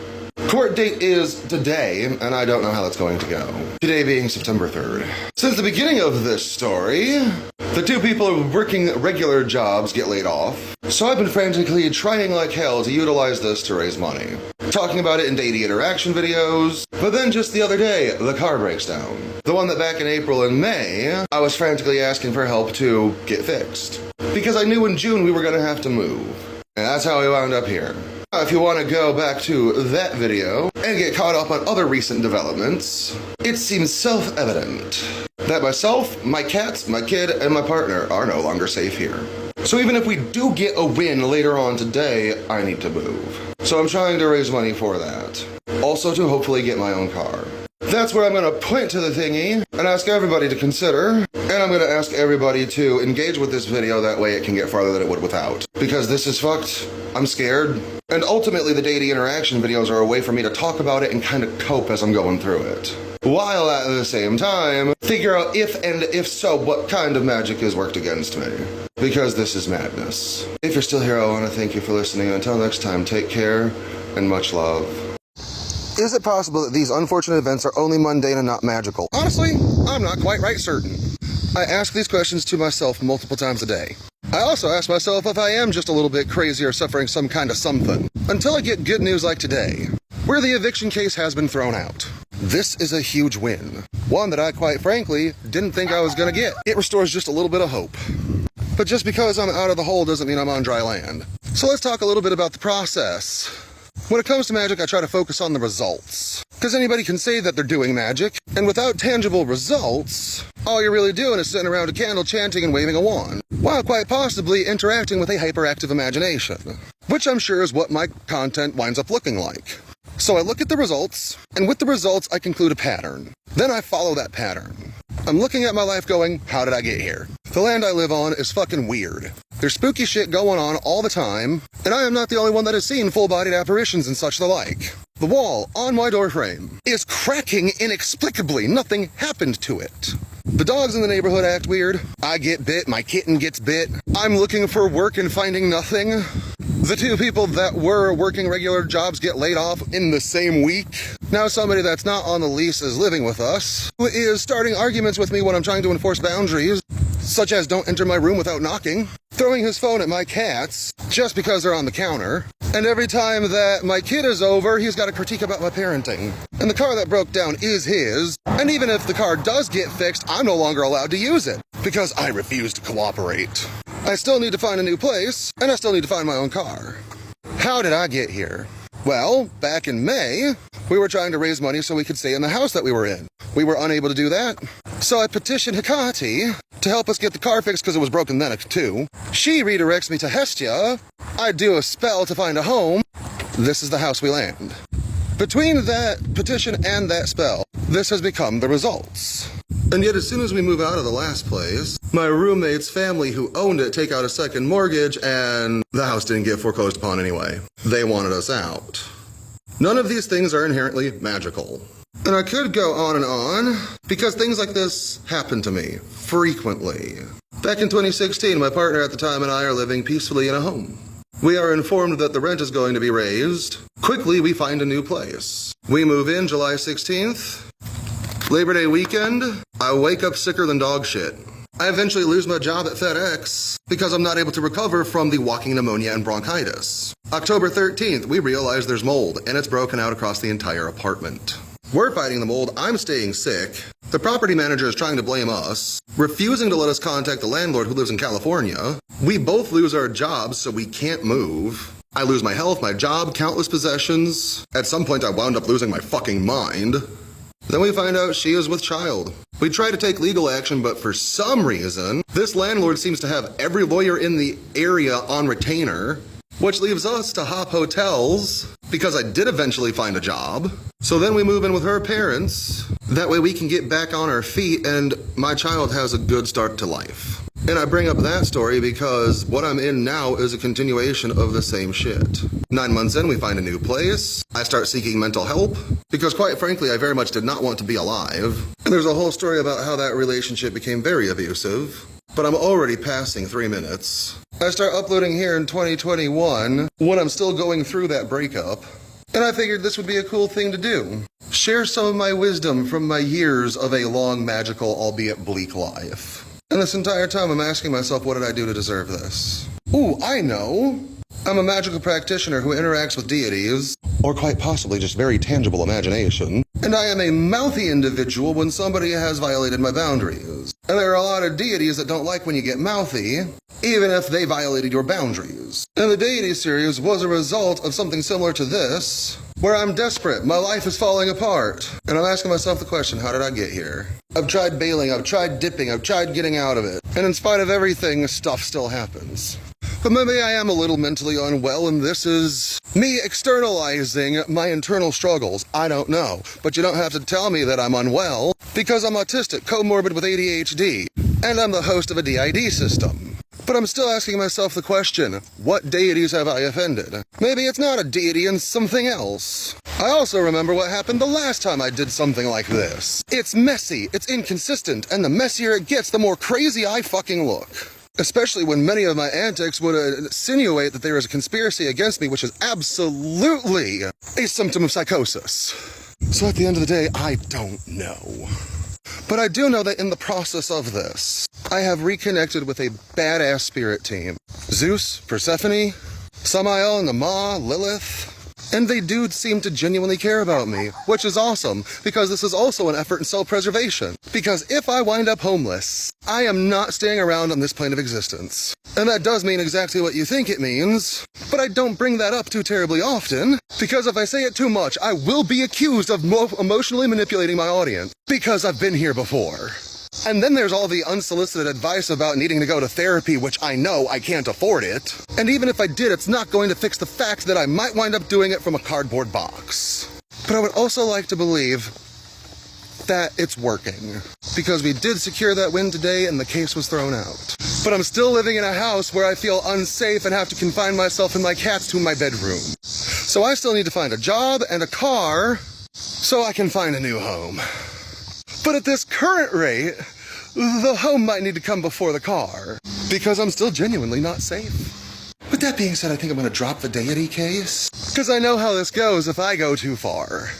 Court date is today, and I don't know how that's going to go. Today being September 3rd. Since the beginning of this story, the two people working regular jobs get laid off. So I've been frantically trying like hell to utilize this to raise money. Talking about it in Deity interaction videos, but then just the other day, the car breaks down. The one that back in April and May, I was frantically asking for help to get fixed. Because I knew in June we were gonna have to move. And that's how we wound up here. If you want to go back to that video and get caught up on other recent developments, it seems self-evident that myself, my cats, my kid, and my partner are no longer safe here. So even if we do get a win later on today, I need to move. So I'm trying to raise money for that. Also to hopefully get my own car. That's where I'm going to point to the thingy and ask everybody to consider. And I'm going to ask everybody to engage with this video, that way it can get farther than it would without. Because this is fucked. I'm scared. And ultimately the Deity interaction videos are a way for me to talk about it and kind of cope as I'm going through it. While at the same time, figure out if and if so, what kind of magic has worked against me. Because this is madness. If you're still here, I want to thank you for listening. Until next time, take care and much love. Is it possible that these unfortunate events are only mundane and not magical? Honestly, I'm not quite right certain. I ask these questions to myself multiple times a day. I also ask myself if I am just a little bit crazy or suffering some kind of something. Until I get good news like today, where the eviction case has been thrown out. This is a huge win. One that I, quite frankly, didn't think I was gonna get. It restores just a little bit of hope. But just because I'm out of the hole doesn't mean I'm on dry land. So let's talk a little bit about the process. When it comes to magic, I try to focus on the results. Because anybody can say that they're doing magic, and without tangible results, all you're really doing is sitting around a candle chanting and waving a wand, while quite possibly interacting with a hyperactive imagination, which I'm sure is what my content winds up looking like. So I look at the results, and with the results I conclude a pattern. Then I follow that pattern. I'm looking at my life going, how did I get here? The land I live on is fucking weird. There's spooky shit going on all the time, and I am not the only one that has seen full-bodied apparitions and such the like. The wall on my doorframe is cracking inexplicably. Nothing happened to it. The dogs in the neighborhood act weird. I get bit, my kitten gets bit. I'm looking for work and finding nothing. The two people that were working regular jobs get laid off in the same week. Now somebody that's not on the lease is living with us, who is starting arguments with me when I'm trying to enforce boundaries, such as don't enter my room without knocking, throwing his phone at my cats just because they're on the counter, and every time that my kid is over, he's got a critique about my parenting. And the car that broke down is his, and even if the car does get fixed, I'm no longer allowed to use it, because I refuse to cooperate. I still need to find a new place, and I still need to find my own car. How did I get here? Well, back in May, we were trying to raise money so we could stay in the house that we were in. We were unable to do that, so I petitioned Hecate to help us get the car fixed because it was broken then too. She redirects me to Hestia. I do a spell to find a home. This is the house we land. Between that petition and that spell, this has become the results. And yet as soon as we move out of the last place, my roommate's family who owned it take out a second mortgage and the house didn't get foreclosed upon anyway. They wanted us out. None of these things are inherently magical. And I could go on and on, because things like this happen to me frequently. Back in 2016, my partner at the time and I are living peacefully in a home. We are informed that the rent is going to be raised. Quickly, we find a new place. We move in July 16th. Labor Day weekend, I wake up sicker than dog shit. I eventually lose my job at FedEx because I'm not able to recover from the walking pneumonia and bronchitis. October 13th, we realize there's mold and it's broken out across the entire apartment. We're fighting the mold, I'm staying sick. The property manager is trying to blame us, refusing to let us contact the landlord who lives in California. We both lose our jobs, so we can't move. I lose my health, my job, countless possessions. At some point, I wound up losing my fucking mind. Then we find out she is with child. We try to take legal action, but for some reason, this landlord seems to have every lawyer in the area on retainer, which leaves us to hop hotels, because I did eventually find a job. So then we move in with her parents. That way we can get back on our feet and my child has a good start to life. And I bring up that story because what I'm in now is a continuation of the same shit. 9 months in, we find a new place. I start seeking mental help because quite frankly, I very much did not want to be alive. And there's a whole story about how that relationship became very abusive. But I'm already passing 3 minutes. I start uploading here in 2021 when I'm still going through that breakup. And I figured this would be a cool thing to do. Share some of my wisdom from my years of a long, magical, albeit bleak life. And this entire time I'm asking myself, what did I do to deserve this? Ooh, I know! I'm a magical practitioner who interacts with deities, or quite possibly just very tangible imagination. And I am a mouthy individual when somebody has violated my boundaries. And there are a lot of deities that don't like when you get mouthy, even if they violated your boundaries. And the Deity series was a result of something similar to this, where I'm desperate, my life is falling apart. And I'm asking myself the question, how did I get here? I've tried bailing, I've tried dipping, I've tried getting out of it. And in spite of everything, stuff still happens. But maybe I am a little mentally unwell and this is me externalizing my internal struggles. I don't know. But you don't have to tell me that I'm unwell because I'm autistic, comorbid with ADHD, and I'm the host of a DID system. But I'm still asking myself the question, what deities have I offended? Maybe it's not a deity and something else. I also remember what happened the last time I did something like this. It's messy, it's inconsistent, and the messier it gets, the more crazy I fucking look. Especially when many of my antics would insinuate that there is a conspiracy against me, which is absolutely a symptom of psychosis. So at the end of the day, I don't know. But I do know that in the process of this, I have reconnected with a badass spirit team. Zeus, Persephone, Samael, Nama, Lilith. And they do seem to genuinely care about me, which is awesome, because this is also an effort in self-preservation. Because if I wind up homeless, I am not staying around on this plane of existence. And that does mean exactly what you think it means, but I don't bring that up too terribly often, because if I say it too much, I will be accused of emotionally manipulating my audience, because I've been here before. And then there's all the unsolicited advice about needing to go to therapy, which I know I can't afford it. And even if I did, it's not going to fix the fact that I might wind up doing it from a cardboard box. But I would also like to believe that it's working. Because we did secure that win today and the case was thrown out. But I'm still living in a house where I feel unsafe and have to confine myself and my cats to my bedroom. So I still need to find a job and a car so I can find a new home. But at this current rate, the home might need to come before the car, because I'm still genuinely not safe. With that being said, I think I'm going to drop the deity case, because I know how this goes if I go too far.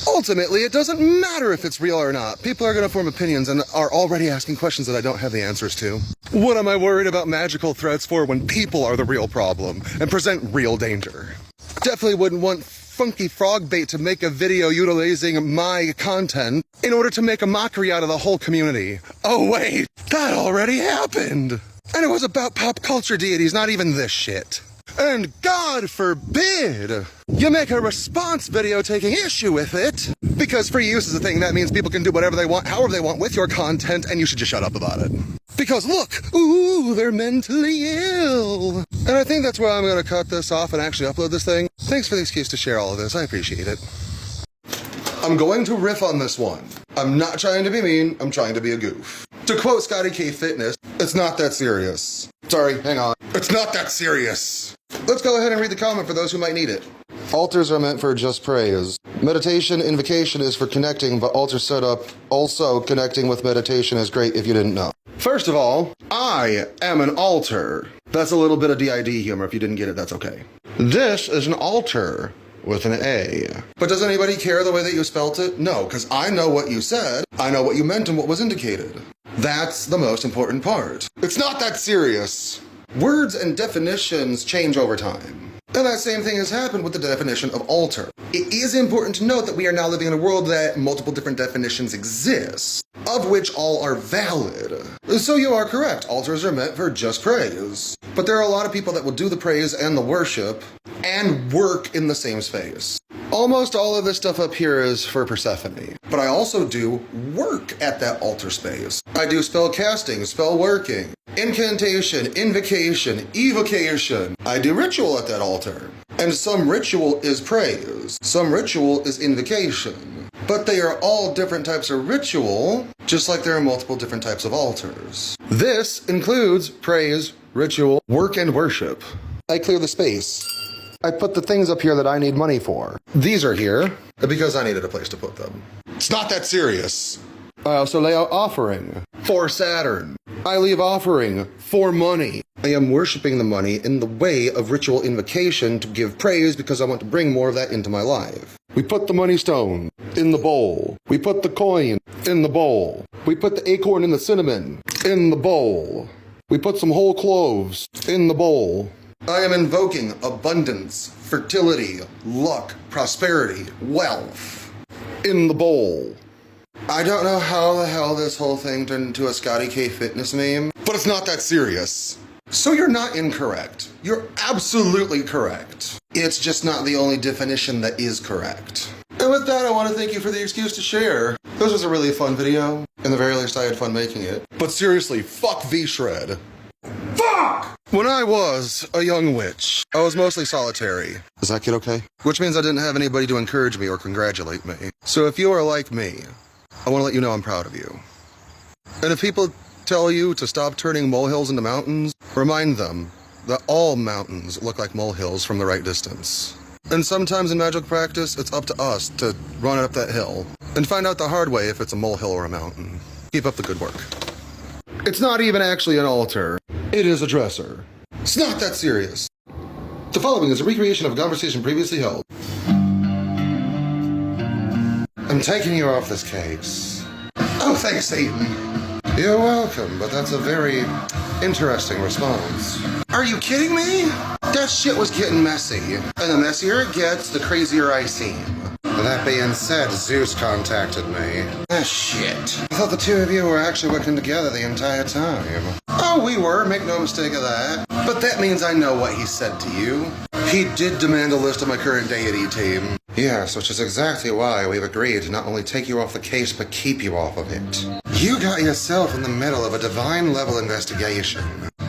Ultimately, it doesn't matter if it's real or not. People are going to form opinions and are already asking questions that I don't have the answers to. What am I worried about magical threats for when people are the real problem and present real danger? Definitely wouldn't want funky frog bait to make a video utilizing my content in order to make a mockery out of the whole community. Oh wait, that already happened! And it was about pop culture deities, not even this shit. And God forbid you make a response video taking issue with it, because free use is a thing. That means people can do whatever they want, however they want with your content, and you should just shut up about it. Because look, ooh, they're mentally ill. And I think that's where I'm gonna cut this off and actually upload this thing. Thanks for the excuse to share all of this, I appreciate it. I'm going to riff on this one. I'm not trying to be mean, I'm trying to be a goof. To quote Scotty K Fitness, it's not that serious. Sorry, hang on. It's not that serious. Let's go ahead and read the comment for those who might need it. Altars are meant for just praise. Meditation, invocation is for connecting, but altar setup, also connecting with meditation is great if you didn't know. First of all, I am an altar. That's a little bit of DID humor. If you didn't get it, that's okay. This is an altar with an A. But does anybody care the way that you spelt it? No, because I know what you said, I know what you meant and what was indicated. That's the most important part. It's not that serious. Words and definitions change over time. And that same thing has happened with the definition of altar. It is important to note that we are now living in a world that multiple different definitions exist, of which all are valid. So you are correct, altars are meant for just praise. But there are a lot of people that will do the praise and the worship and work in the same space. Almost all of this stuff up here is for Persephone, but I also do work at that altar space. I do spell casting, spell working, incantation, invocation, evocation. I do ritual at that altar. And some ritual is praise, some ritual is invocation. But they are all different types of ritual, just like there are multiple different types of altars. This includes praise, ritual, work, and worship. I clear the space. I put the things up here that I need money for. These are here because I needed a place to put them. It's not that serious. I also lay out offering for Saturn. I leave offering for money. I am worshiping the money in the way of ritual invocation to give praise because I want to bring more of that into my life. We put the money stone in the bowl. We put the coin in the bowl. We put the acorn and the cinnamon in the bowl. We put some whole cloves in the bowl. I am invoking abundance, fertility, luck, prosperity, wealth in the bowl. I don't know how the hell this whole thing turned into a Scotty K fitness meme, but it's not that serious. So you're not incorrect. You're absolutely correct. It's just not the only definition that is correct. And with that, I want to thank you for the excuse to share. This was a really fun video. In the very least, I had fun making it. But seriously, fuck V-Shred. Fuck! When I was a young witch, I was mostly solitary. Is that kid okay? Which means I didn't have anybody to encourage me or congratulate me. So if you are like me, I want to let you know I'm proud of you. And if people tell you to stop turning molehills into mountains, remind them that all mountains look like molehills from the right distance. And sometimes in magic practice, it's up to us to run up that hill and find out the hard way if it's a molehill or a mountain. Keep up the good work. It's not even actually an altar. It is a dresser. It's not that serious. The following is a recreation of a conversation previously held. I'm taking you off this case. Oh, thanks, Satan. You're welcome, but that's a very interesting response. Are you kidding me? That shit was getting messy. And the messier it gets, the crazier I seem. That being said, Zeus contacted me. Ah, shit. I thought the two of you were actually working together the entire time. Oh, we were, make no mistake of that. But that means I know what he said to you. He did demand a list of my current deity team. Yes, which is exactly why we've agreed to not only take you off the case, but keep you off of it. You got yourself in the middle of a divine level investigation.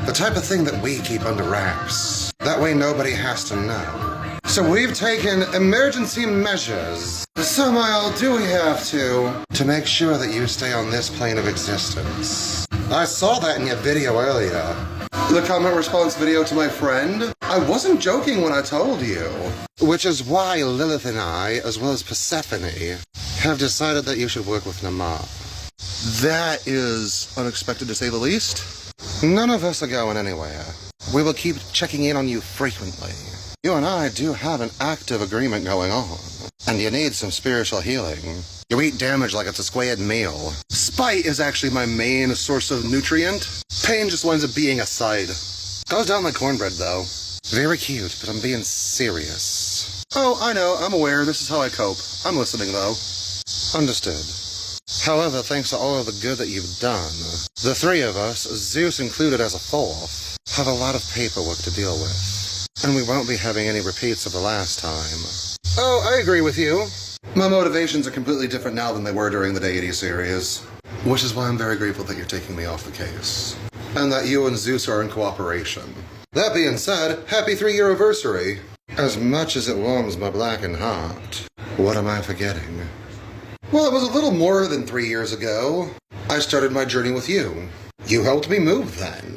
The type of thing that we keep under wraps. That way nobody has to know. So we've taken emergency measures. Somehow do we have to make sure that you stay on this plane of existence. I saw that in your video earlier. The comment response video to my friend? I wasn't joking when I told you. Which is why Lilith and I, as well as Persephone, have decided that you should work with Namah. That is unexpected to say the least. None of us are going anywhere. We will keep checking in on you frequently. You and I do have an active agreement going on, and you need some spiritual healing. You eat damage like it's a squared meal. Spite is actually my main source of nutrient. Pain just winds up being a side. Goes down like cornbread, though. Very cute, but I'm being serious. Oh, I know, I'm aware, this is how I cope. I'm listening, though. Understood. However, thanks to all of the good that you've done, the three of us, Zeus included as a fourth, have a lot of paperwork to deal with. And we won't be having any repeats of the last time. Oh, I agree with you. My motivations are completely different now than they were during the Deity series. Which is why I'm very grateful that you're taking me off the case. And that you and Zeus are in cooperation. That being said, happy 3-year anniversary. As much as it warms my blackened heart, what am I forgetting? Well, it was a little more than 3 years ago. I started my journey with you. You helped me move then.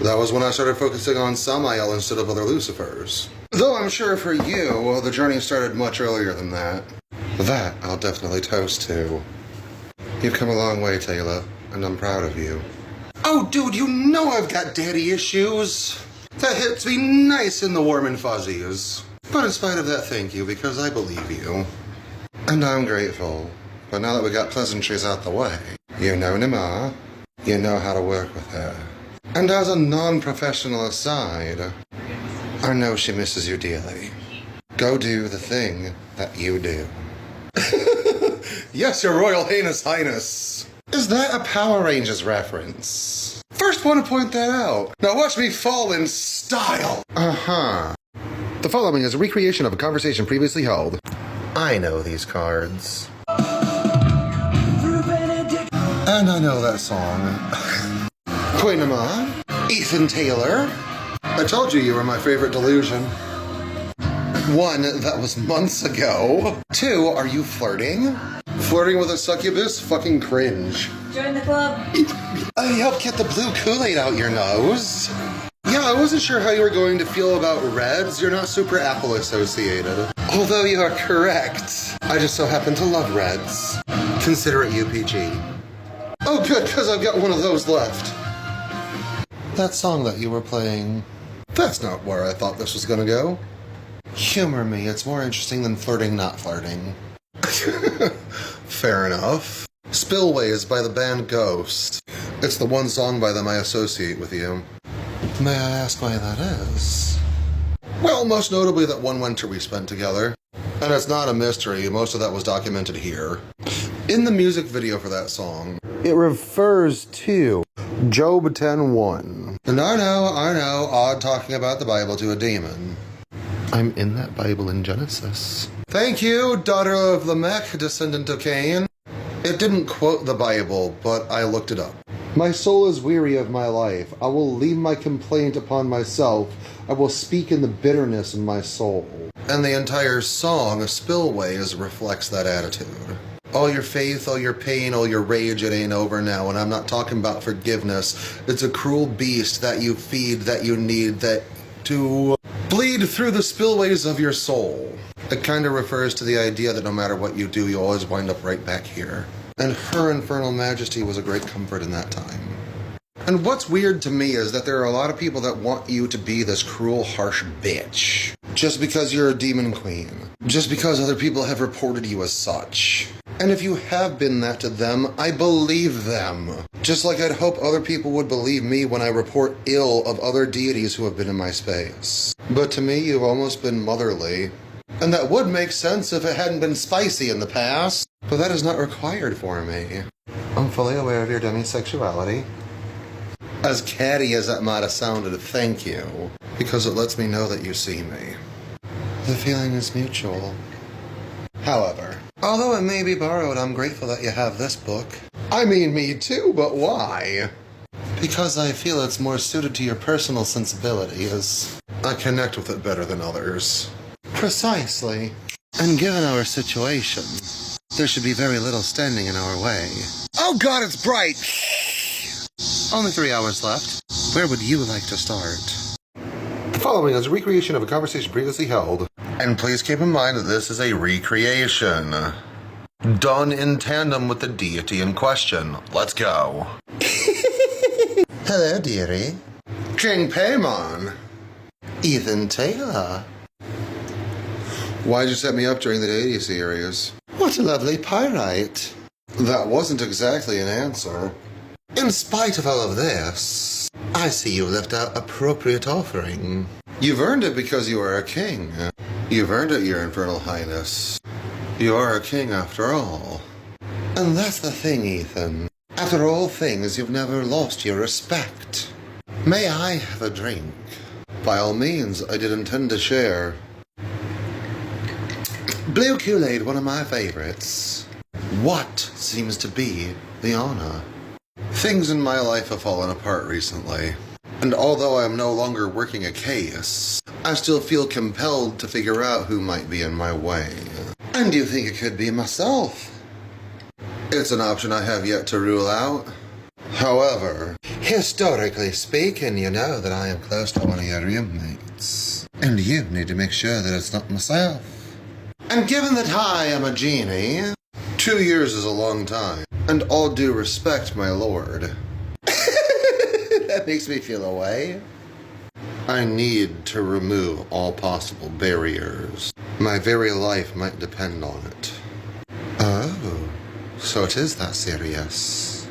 That was when I started focusing on Samael instead of other Lucifers. Though I'm sure for you, well, the journey started much earlier than that. That I'll definitely toast to. You've come a long way, Taylor, and I'm proud of you. Oh, dude, you know I've got daddy issues. That hits me nice in the warm and fuzzies. But in spite of that, thank you, because I believe you. And I'm grateful. But now that we got pleasantries out the way, you know Nima, you know how to work with her. And as a non-professional aside, I know she misses you dearly. Go do the thing that you do. Yes, your Royal Highness. Is that a Power Rangers reference? First want to point that out. Now watch me fall in style. Uh-huh. The following is a recreation of a conversation previously held. I know these cards. And I know that song. Queenama, Ethan Taylor. I told you were my favorite delusion. 1, that was months ago. 2, are you flirting? Flirting with a succubus? Fucking cringe. Join the club. I helped get the blue Kool-Aid out your nose. Yeah, I wasn't sure how you were going to feel about Reds. You're not super Apple associated. Although you are correct. I just so happen to love Reds. Consider it UPG. Oh good, because I've got one of those left. That song that you were playing, that's not where I thought this was gonna go. Humor me, it's more interesting than flirting not flirting. Fair enough. Spillways by the band Ghost. It's the one song by them I associate with you. May I ask why that is? Well, most notably that one winter we spent together. And it's not a mystery, most of that was documented here. In the music video for that song, it refers to Job 10:1. And I know, odd talking about the Bible to a demon. I'm in that Bible in Genesis. Thank you, daughter of Lamech, descendant of Cain. It didn't quote the Bible, but I looked it up. My soul is weary of my life. I will leave my complaint upon myself. I will speak in the bitterness of my soul. And the entire song, Spillways, reflects that attitude. All your faith, all your pain, all your rage, it ain't over now. And I'm not talking about forgiveness. It's a cruel beast that you feed, that you need, that to bleed through the spillways of your soul. It kind of refers to the idea that no matter what you do, you always wind up right back here. And her infernal majesty was a great comfort in that time. And what's weird to me is that there are a lot of people that want you to be this cruel, harsh bitch. Just because you're a demon queen. Just because other people have reported you as such. And if you have been that to them, I believe them. Just like I'd hope other people would believe me when I report ill of other deities who have been in my space. But to me, you've almost been motherly. And that would make sense if it hadn't been spicy in the past. But that is not required for me. I'm fully aware of your demisexuality. As catty as that might have sounded, thank you. Because it lets me know that you see me. The feeling is mutual. However, although it may be borrowed, I'm grateful that you have this book. I mean, me too, but why? Because I feel it's more suited to your personal sensibilities. I connect with it better than others. Precisely. And given our situation, there should be very little standing in our way. Oh God, it's bright! Only 3 hours left. Where would you like to start? The following is a recreation of a conversation previously held. And please keep in mind that this is a recreation. Done in tandem with the deity in question. Let's go. Hello, dearie. King Paimon. Ethan Taylor. Why'd you set me up during the Deity series? What a lovely pyrite. That wasn't exactly an answer. In spite of all of this, I see you left out appropriate offering. You've earned it because you are a king. You've earned it, your infernal highness. You are a king after all. And that's the thing, Ethan. After all things, you've never lost your respect. May I have a drink? By all means, I did intend to share. Blue Kool-Aid, one of my favorites. What seems to be the honor? Things in my life have fallen apart recently. And although I am no longer working a case, I still feel compelled to figure out who might be in my way. And you think it could be myself? It's an option I have yet to rule out. However, historically speaking, you know that I am close to one of your roommates. And you need to make sure that it's not myself. And given that I am a genie, 2 years is a long time. And all due respect, my lord. That makes me feel away. I need to remove all possible barriers. My very life might depend on it. Oh, so it is that serious.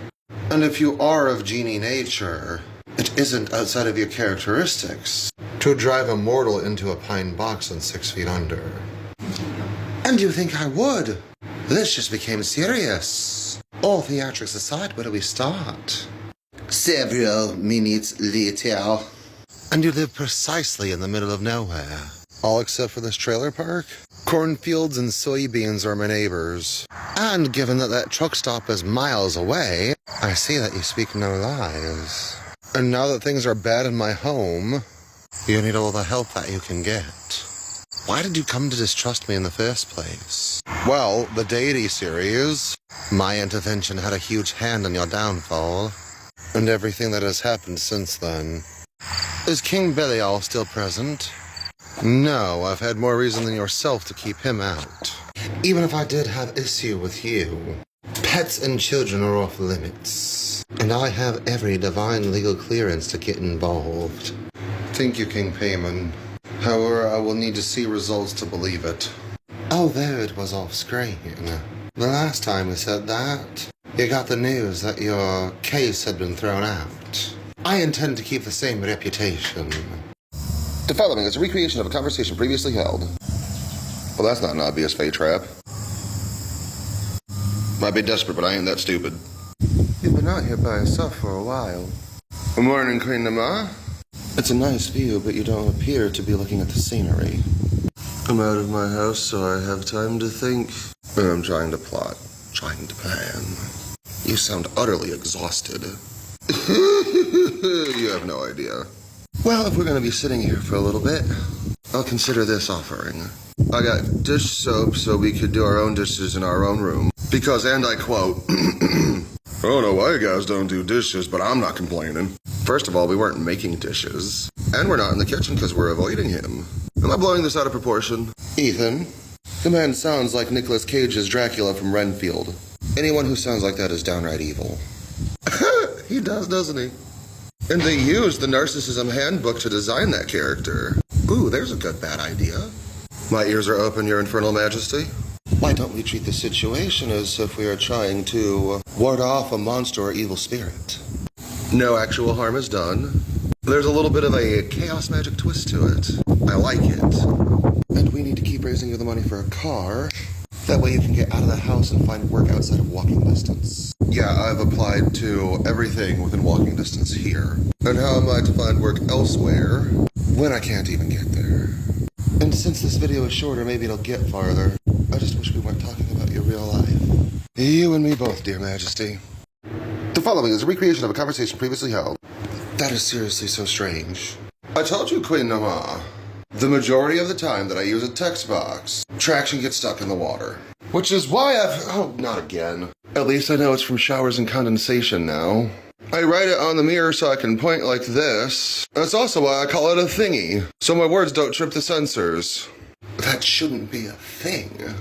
And if you are of genie nature, it isn't outside of your characteristics to drive a mortal into a pine box on 6 feet under. And you think I would? This just became serious. All theatrics aside, where do we start? Several minutes later. And you live precisely in the middle of nowhere. All except for this trailer park? Cornfields and soybeans are my neighbors. And given that that truck stop is miles away, I see that you speak no lies. And now that things are bad in my home, you need all the help that you can get. Why did you come to distrust me in the first place? Well, the Deity series, my intervention had a huge hand in your downfall, and everything that has happened since then. Is King Belial still present? No, I've had more reason than yourself to keep him out. Even if I did have issue with you, pets and children are off limits, and I have every divine legal clearance to get involved. Thank you, King Payman. However, I will need to see results to believe it. Oh, there it was off screen. The last time we said that, you got the news that your case had been thrown out. I intend to keep the same reputation. The following is a recreation of a conversation previously held. Well, that's not an obvious fate trap. Might be desperate, but I ain't that stupid. You've been out here by yourself for a while. Good morning, Queen Nama. It's a nice view, but you don't appear to be looking at the scenery. I'm out of my house, so I have time to think. And I'm trying to plot, trying to plan. You sound utterly exhausted. You have no idea. Well, if we're going to be sitting here for a little bit, I'll consider this offering. I got dish soap so we could do our own dishes in our own room. Because, and I quote, I don't know why you guys don't do dishes, but I'm not complaining. First of all, we weren't making dishes. And we're not in the kitchen because we're avoiding him. Am I blowing this out of proportion? Ethan, the man sounds like Nicolas Cage's Dracula from Renfield. Anyone who sounds like that is downright evil. He does, doesn't he? And they used the Narcissism Handbook to design that character. Ooh, there's a good bad idea. My ears are open, Your Infernal Majesty. Why don't we treat the situation as if we are trying to ward off a monster or evil spirit? No actual harm is done. There's a little bit of a chaos magic twist to it. I like it. And we need to keep raising you the money for a car. That way you can get out of the house and find work outside of walking distance. Yeah, I've applied to everything within walking distance here. And how am I to find work elsewhere when I can't even get there? And since this video is shorter, maybe it'll get farther. I just wish we weren't talking about your real life. You and me both, dear Majesty. The following is a recreation of a conversation previously held. That is seriously so strange. I told you, Queen Nama. The majority of the time that I use a text box, traction gets stuck in the water. Which is why oh, not again. At least I know it's from showers and condensation now. I write it on the mirror so I can point like this. That's also why I call it a thingy, so my words don't trip the sensors. That shouldn't be a thing.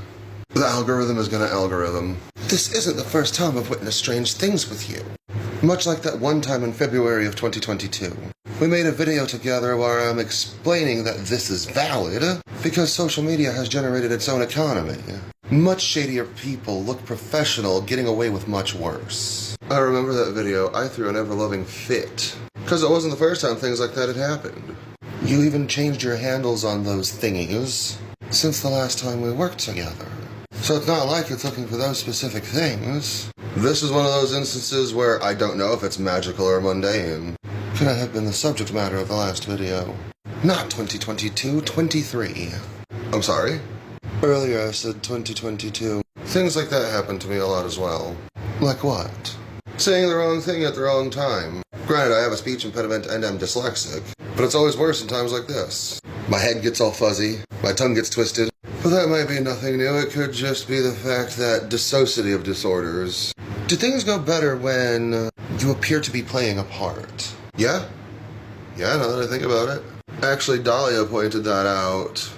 The algorithm is gonna algorithm. This isn't the first time I've witnessed strange things with you. Much like that one time in February of 2022. We made a video together where I'm explaining that this is valid because social media has generated its own economy. Much shadier people look professional getting away with much worse. I remember that video. I threw an ever-loving fit because it wasn't the first time things like that had happened. You even changed your handles on those thingies since the last time we worked together. So it's not like it's looking for those specific things. This is one of those instances where I don't know if it's magical or mundane. Could have been the subject matter of the last video. Not 2022, 23. I'm sorry? Earlier I said 2022. Things like that happen to me a lot as well. Like what? Saying the wrong thing at the wrong time. Granted, I have a speech impediment and I'm dyslexic, but it's always worse in times like this. My head gets all fuzzy, my tongue gets twisted. But that might be nothing new. It could just be the fact that dissociative disorders. Do things go better when you appear to be playing a part? Yeah, now that I think about it. Actually, Dahlia pointed that out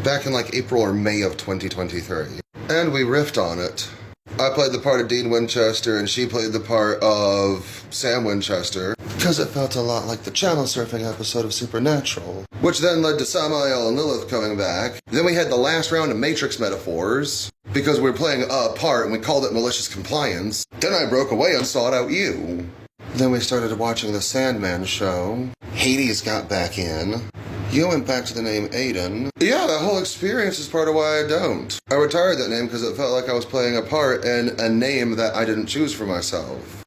back in like April or May of 2023. And we riffed on it. I played the part of Dean Winchester and she played the part of Sam Winchester because it felt a lot like the channel surfing episode of Supernatural, which then led to Samael and Lilith coming back. Then we had the last round of Matrix metaphors because we were playing a part and we called it malicious compliance. Then I broke away and sought out you. Then we started watching the Sandman show. Hades got back in. You went back to the name Aiden. Yeah, that whole experience is part of why I don't. I retired that name because it felt like I was playing a part in a name that I didn't choose for myself.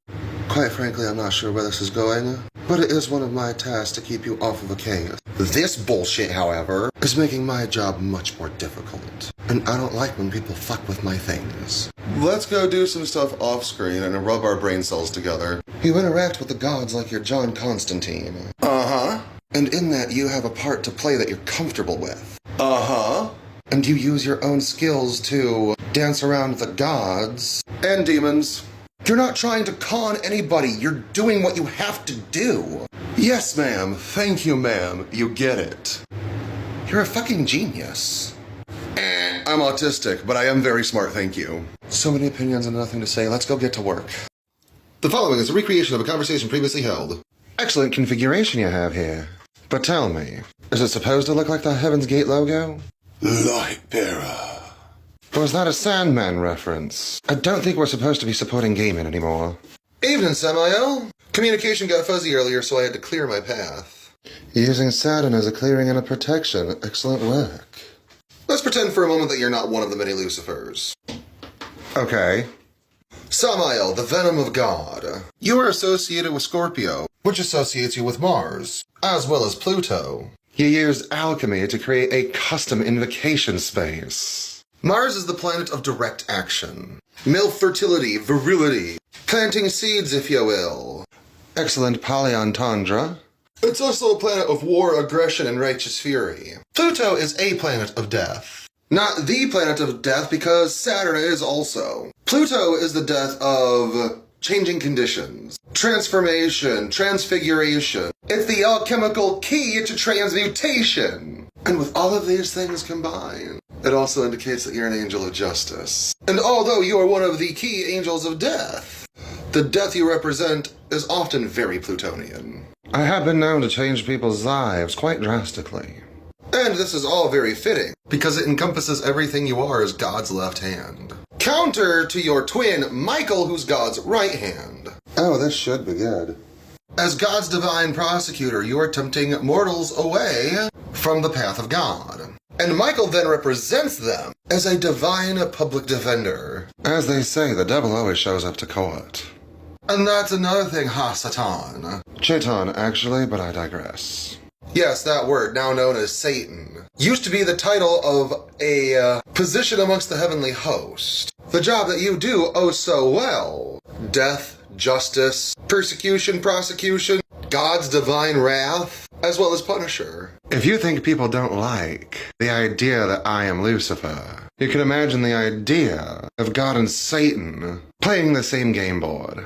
Quite frankly, I'm not sure where this is going, but it is one of my tasks to keep you off of a case. This bullshit, however, is making my job much more difficult. And I don't like when people fuck with my things. Let's go do some stuff off screen and rub our brain cells together. You interact with the gods like you're John Constantine. Uh-huh. And in that, you have a part to play that you're comfortable with. Uh-huh. And you use your own skills to dance around the gods and demons. You're not trying to con anybody. You're doing what you have to do. Yes, ma'am. Thank you, ma'am. You get it. You're a fucking genius. I'm autistic, but I am very smart, thank you. So many opinions and nothing to say. Let's go get to work. The following is a recreation of a conversation previously held. Excellent configuration you have here. But tell me, is it supposed to look like the Heaven's Gate logo? Lightbearer. Or is that a Sandman reference? I don't think we're supposed to be supporting gaming anymore. Evening, Samael. Communication got fuzzy earlier, so I had to clear my path. Using Saturn as a clearing and a protection. Excellent work. Let's pretend for a moment that you're not one of the many Lucifers. Okay. Samael, the venom of God. You are associated with Scorpio, which associates you with Mars, as well as Pluto. You used alchemy to create a custom invocation space. Mars is the planet of direct action. Male fertility, virility, planting seeds, if you will. Excellent polyentendre. It's also a planet of war, aggression, and righteous fury. Pluto is a planet of death. Not the planet of death, because Saturn is also. Pluto is the death of changing conditions, transformation, transfiguration. It's the alchemical key to transmutation. And with all of these things combined, it also indicates that you're an angel of justice. And although you are one of the key angels of death, the death you represent is often very Plutonian. I have been known to change people's lives quite drastically. And this is all very fitting, because it encompasses everything you are as God's left hand. Counter to your twin, Michael, who's God's right hand. Oh, this should be good. As God's divine prosecutor, you are tempting mortals away from the path of God. And Michael then represents them as a divine public defender. As they say, the devil always shows up to court. And that's another thing, Ha-Satan. Chetan, actually, but I digress. Yes, that word, now known as Satan, used to be the title of a position amongst the heavenly host. The job that you do oh so well. Death, justice, persecution, prosecution, God's divine wrath, as well as Punisher. If you think people don't like the idea that I am Lucifer, you can imagine the idea of God and Satan playing the same game board.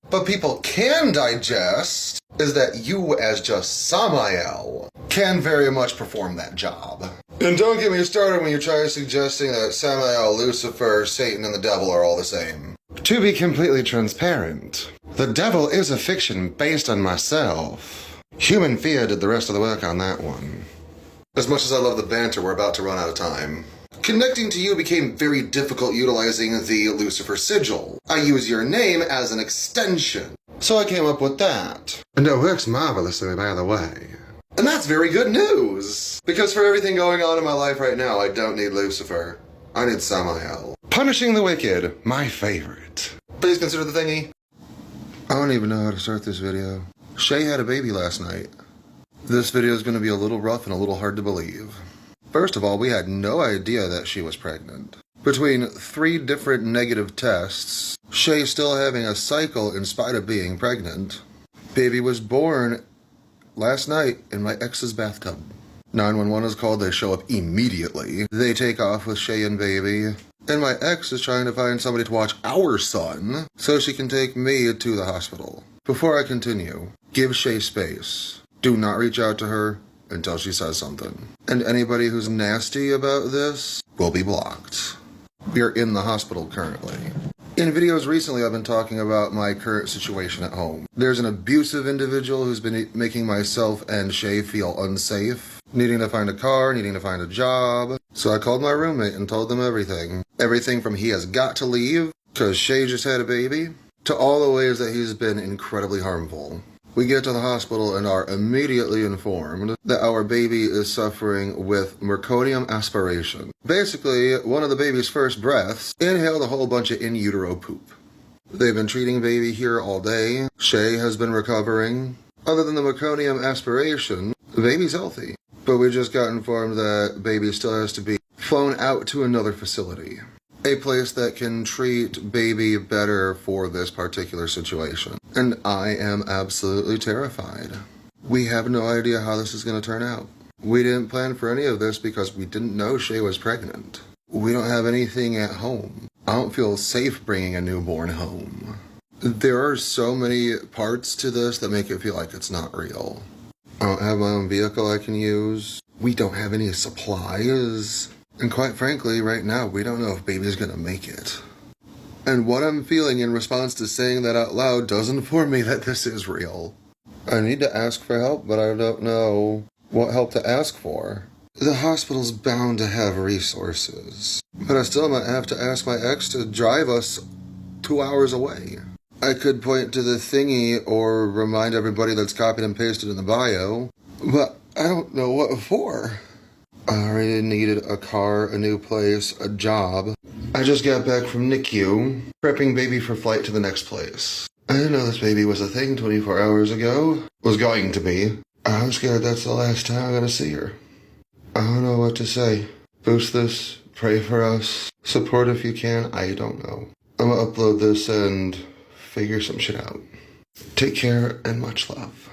But people can digest is that you, as just Samael, can very much perform that job. And don't get me started when you try suggesting that Samael, Lucifer, Satan, and the devil are all the same. To be completely transparent, the devil is a fiction based on myself. Human Fear did the rest of the work on that one. As much as I love the banter, we're about to run out of time. Connecting to you became very difficult utilizing the Lucifer sigil. I use your name as an extension. So I came up with that. And it works marvelously, by the way. And that's very good news! Because for everything going on in my life right now, I don't need Lucifer. I need Samael. Punishing the wicked, my favorite. Please consider the thingy. I don't even know how to start this video. Shay had a baby last night. This video is going to be a little rough and a little hard to believe. First of all, we had no idea that she was pregnant. Between 3 different negative tests, Shay still having a cycle in spite of being pregnant. Baby was born last night in my ex's bathtub. 911 is called, they show up immediately. They take off with Shay and baby. And my ex is trying to find somebody to watch our son so she can take me to the hospital. Before I continue, give Shay space. Do not reach out to her. until she says something. And anybody who's nasty about this will be blocked. We are in the hospital currently. In videos recently, I've been talking about my current situation at home. There's an abusive individual who's been making myself and Shay feel unsafe, needing to find a car, needing to find a job. So I called my roommate and told them everything. Everything from he has got to leave, because Shay just had a baby, to all the ways that he's been incredibly harmful. We get to the hospital and are immediately informed that our baby is suffering with meconium aspiration. Basically, one of the baby's first breaths inhaled a whole bunch of in utero poop. They've been treating baby here all day. Shay has been recovering. Other than the meconium aspiration, the baby's healthy. But we just got informed that baby still has to be flown out to another facility. A place that can treat baby better for this particular situation. And I am absolutely terrified. We have no idea how this is going to turn out. We didn't plan for any of this because we didn't know Shay was pregnant. We don't have anything at home. I don't feel safe bringing a newborn home. There are so many parts to this that make it feel like it's not real. I don't have my own vehicle I can use. We don't have any supplies. And quite frankly, right now, we don't know if baby's gonna make it. And what I'm feeling in response to saying that out loud does inform me that this is real. I need to ask for help, but I don't know what help to ask for. The hospital's bound to have resources, but I still might have to ask my ex to drive us 2 hours away. I could point to the thingy or remind everybody that's copied and pasted in the bio, but I don't know what for. I already needed a car, a new place, a job. I just got back from NICU, prepping baby for flight to the next place. I didn't know this baby was a thing 24 hours ago. Was going to be. I'm scared that's the last time I'm gonna see her. I don't know what to say. Boost this, pray for us, support if you can, I don't know. I'm gonna upload this and figure some shit out. Take care and much love.